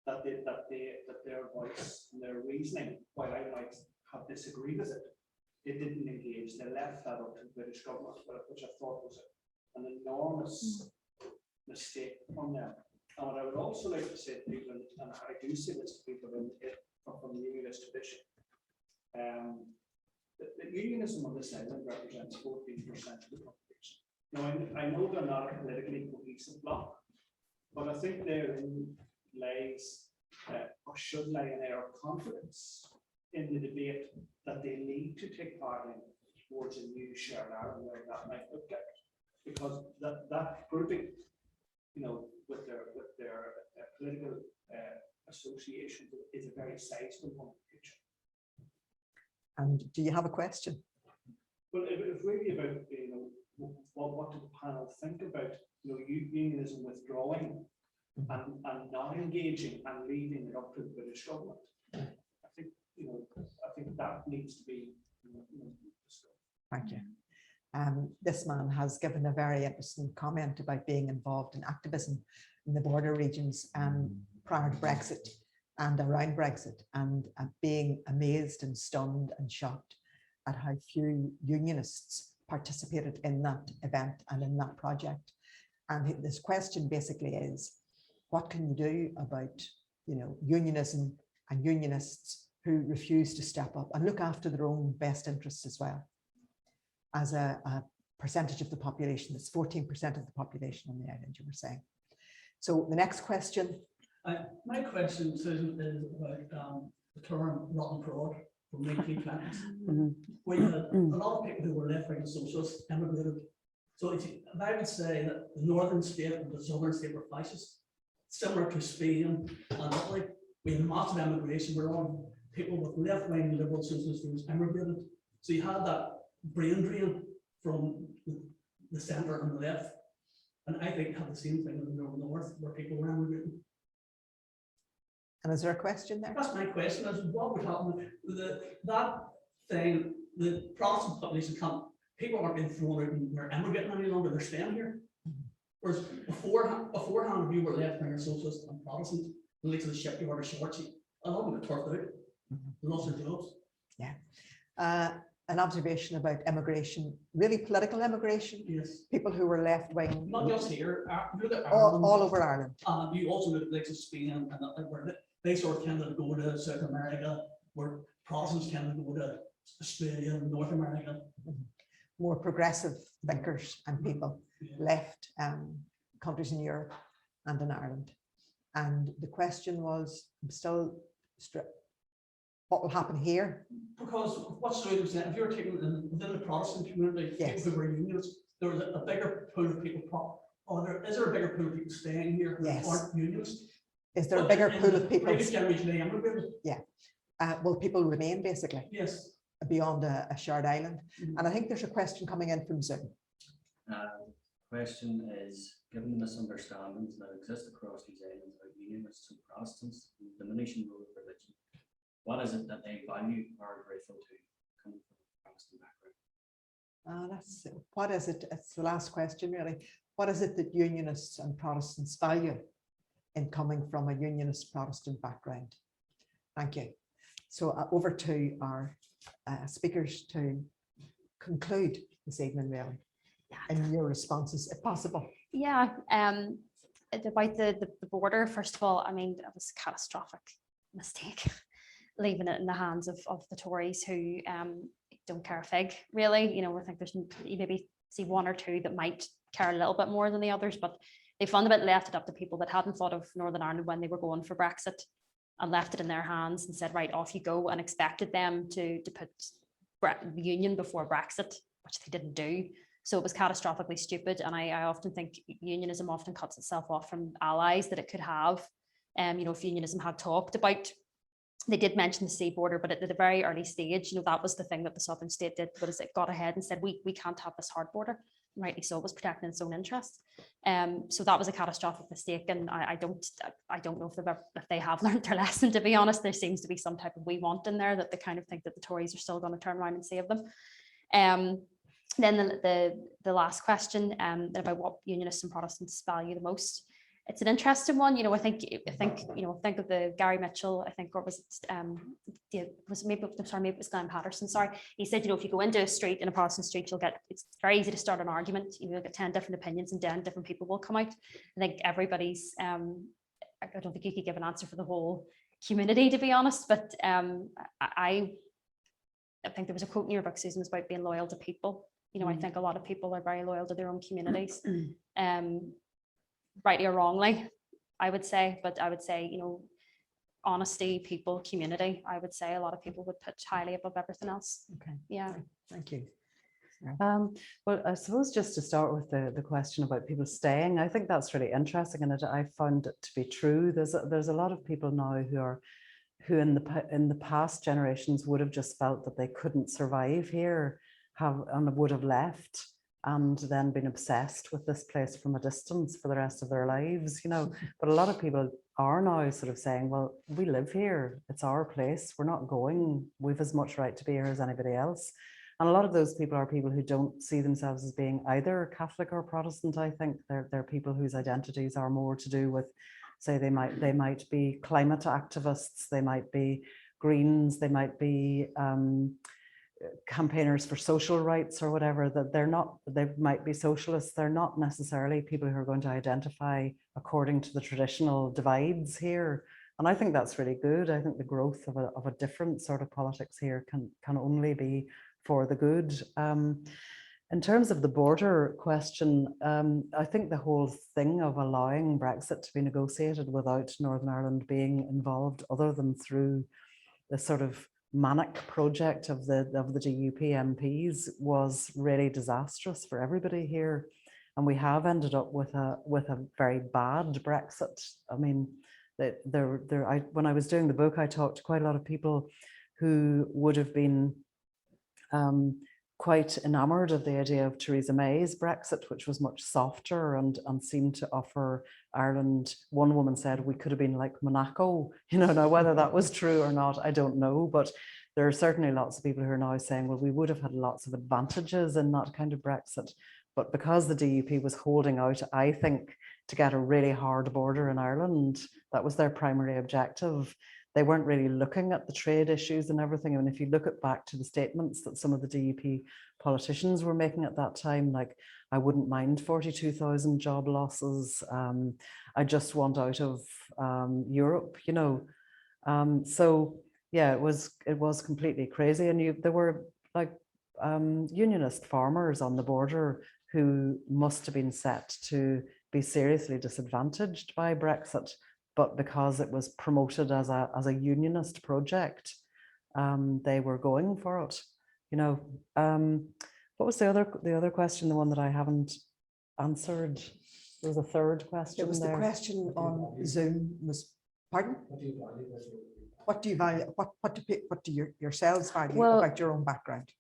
that their voice and their reasoning, while I might have disagreed with it, they didn't engage. They left that up to the British government, which I thought was an enormous mistake from them. And what I would also like to say to people, and I do say this to people from the unionist tradition, the unionism on this island represents 14% of the population. Now, I know they're not a politically cohesive bloc, but I think therein lies, or should lie, an air of confidence in the debate that they need to take part in towards a new shared Ireland, where that might look like. Because that grouping, with their political association is a very sizable one in the future. And do you have a question? Well, it's really about what do the panel think about unionism withdrawing and not engaging and leaving it up to the British government. I think that needs to be discussed. Thank you. This man has given a very interesting comment about being involved in activism in the border regions prior to Brexit and around Brexit, and being amazed and stunned and shocked at how few unionists participated in that event and in that project. And this question basically is, what can you do about unionism and unionists who refuse to step up and look after their own best interests as well? As a percentage of the population, it's 14% of the population on the island, you were saying. So the next question. My question, Susan, is about the term rotten fraud from 1920s. We had a lot of people who were left-wing socialists emigrated. So if I would say that the northern state and the southern state were fascist, similar to Spain and Italy, we had massive emigration. We're on people with left-wing liberal socialist views emigrated. So you had that brain drain from the centre and the left. And I think had the same thing in the north, where people were emigrating. And is there a question there? That's my question, is what would happen with that thing, the Protestant population people aren't being thrown out and they're emigrating any longer, they're staying here. Whereas beforehand, if you were left-wing or socialist and Protestant, the likes of the shipyard or Shorty, a lot of them got turfed out, lost their jobs. Yeah. An observation about immigration, really political immigration. Yes. People who were left-wing. Not just here, all over Ireland. You also look at the likes of Spain and where they sort of tended to go to South America, where Protestants tended to go to Australia and North America. More progressive thinkers and people left countries in Europe and in Ireland. And the question was still, what will happen here? Because what's the reason if you're taking within the Protestant community, people who were unionists, there was a bigger pool of people. Is there a bigger pool of people staying here who aren't unionists? Is there a bigger pool of people? Yeah. Will people remain basically? Yes. Beyond a shared island? And I think there's a question coming in from Zoom. Question is, given the misunderstandings that exist across these islands about unionists and Protestants, and the diminishing role of religion, what is it that they value or are grateful to coming from a Protestant background? What is it? It's the last question, really. What is it that unionists and Protestants value in coming from a unionist Protestant background? Thank you. So over to our speakers to conclude this evening, really, in your responses, if possible. Yeah. About the border, first of all, I mean, it was a catastrophic mistake. Leaving it in the hands of the Tories who don't care a fig, really. I think there's you maybe see one or two that might care a little bit more than the others, but they fundamentally left it up to people that hadn't thought of Northern Ireland when they were going for Brexit and left it in their hands and said, right, off you go, and expected them to put the union before Brexit, which they didn't do. So it was catastrophically stupid. And I often think unionism often cuts itself off from allies that it could have. If unionism had talked about, they did mention the sea border, but at the very early stage, that was the thing that the Southern state did, was it got ahead and said, we can't have this hard border. rightly so, was protecting its own interests. So that was a catastrophic mistake, and I don't know if they have learned their lesson, to be honest. There seems to be some type of we want in there, that they kind of think that the Tories are still going to turn around and save them. Then the last question about what Unionists and Protestants value the most. It's an interesting one. I think of the Gary Mitchell, I think, or was it maybe it was Glenn Patterson, sorry. He said, if you go into a street, in a Protestant street, it's very easy to start an argument. You'll get 10 different opinions and 10 different people will come out. I think everybody's, I don't think you could give an answer for the whole community, to be honest, but I think there was a quote in your book, Susan, was about being loyal to people. I think a lot of people are very loyal to their own communities. Rightly or wrongly, I would say, but I would say, honesty, people, community, I would say a lot of people would put highly above everything else. Okay. Yeah. Thank you. Well, I suppose just to start with the question about people staying, I think that's really interesting, and I found it to be true. There's a lot of people now who in the past generations would have just felt that they couldn't survive here, and would have left, and then been obsessed with this place from a distance for the rest of their lives, But a lot of people are now sort of saying, well, we live here, it's our place, we're not going, we've as much right to be here as anybody else. And a lot of those people are people who don't see themselves as being either Catholic or Protestant. I think they're people whose identities are more to do with, say, they might be climate activists, they might be Greens, they might be campaigners for social rights or whatever, that they might be socialists. They're not necessarily people who are going to identify according to the traditional divides here. And I think that's really good. I think the growth of a different sort of politics here can only be for the good. In terms of the border question, I think the whole thing of allowing Brexit to be negotiated without Northern Ireland being involved, other than through the sort of manic project of the DUP MPs, was really disastrous for everybody here, and we have ended up with a very bad Brexit. I mean, when I was doing the book, I talked to quite a lot of people who would have been quite enamored of the idea of Theresa May's Brexit, which was much softer and seemed to offer Ireland. One woman said we could have been like Monaco, now whether that was true or not, I don't know, but there are certainly lots of people who are now saying, well, we would have had lots of advantages in that kind of Brexit. But because the DUP was holding out, I think, to get a really hard border in Ireland, that was their primary objective. They weren't really looking at the trade issues and everything. And if you look back to the statements that some of the DUP politicians were making at that time, like, I wouldn't mind 42,000 job losses. I just want out of Europe, So yeah, it was completely crazy. And there were like unionist farmers on the border who must have been set to be seriously disadvantaged by Brexit. But because it was promoted as a unionist project, they were going for it. What was the other question? The one that I haven't answered. There was a third question. It was there. The question on Zoom was, pardon? What do you value? What do yourselves value about your own background?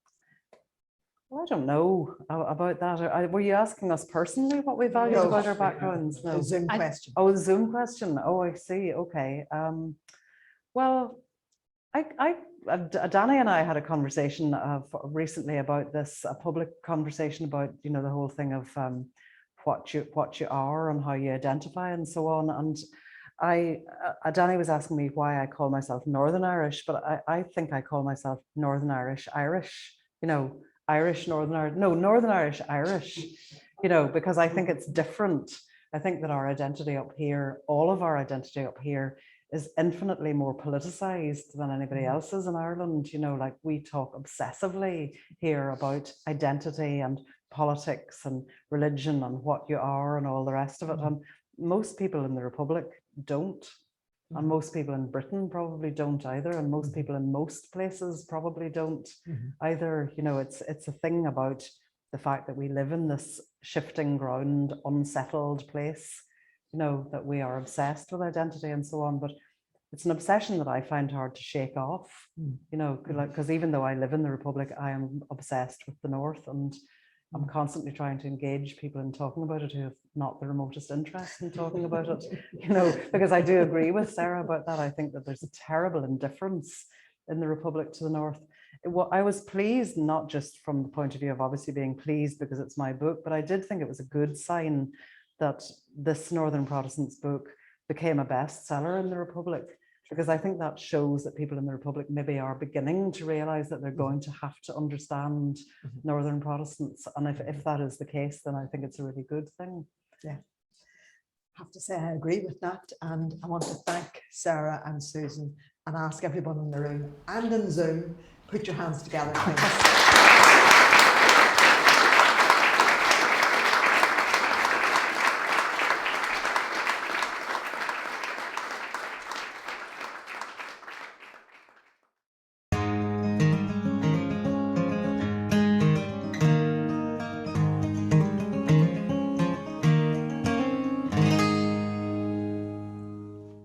Well, I don't know about that. Were you asking us personally what we value about our backgrounds? No. The Zoom question. Oh, the Zoom question. Oh, I see. Okay. Well, Danny and I had a conversation recently about this, a public conversation about, the whole thing of what you are and how you identify and so on. And Danny was asking me why I call myself Northern Irish, but I think I call myself Northern Irish Irish, Irish Northern Irish, no, Northern Irish Irish, because I think it's different. I think that our identity up here, all of our identity up here, is infinitely more politicized than anybody else's in Ireland. Like, we talk obsessively here about identity and politics and religion and what you are and all the rest of it. And most people in the Republic don't. And most people in Britain probably don't either. And most people in most places probably don't either. It's a thing about the fact that we live in this shifting ground, unsettled place, that we are obsessed with identity and so on. But it's an obsession that I find hard to shake off, because even though I live in the Republic, I am obsessed with the North. And, I'm constantly trying to engage people in talking about it who have not the remotest interest in talking about it, you know, because I do agree with Sarah about that. I think that there's a terrible indifference in the Republic to the North. I was pleased, not just from the point of view of obviously being pleased because it's my book, but I did think it was a good sign that this Northern Protestants book became a bestseller in the Republic, because I think that shows that people in the Republic maybe are beginning to realize that they're going to have to understand Northern Protestants. And if that is the case, then I think it's a really good thing. Yeah. I have to say I agree with that. And I want to thank Sarah and Susan and ask everyone in the room and in Zoom, put your hands together, please.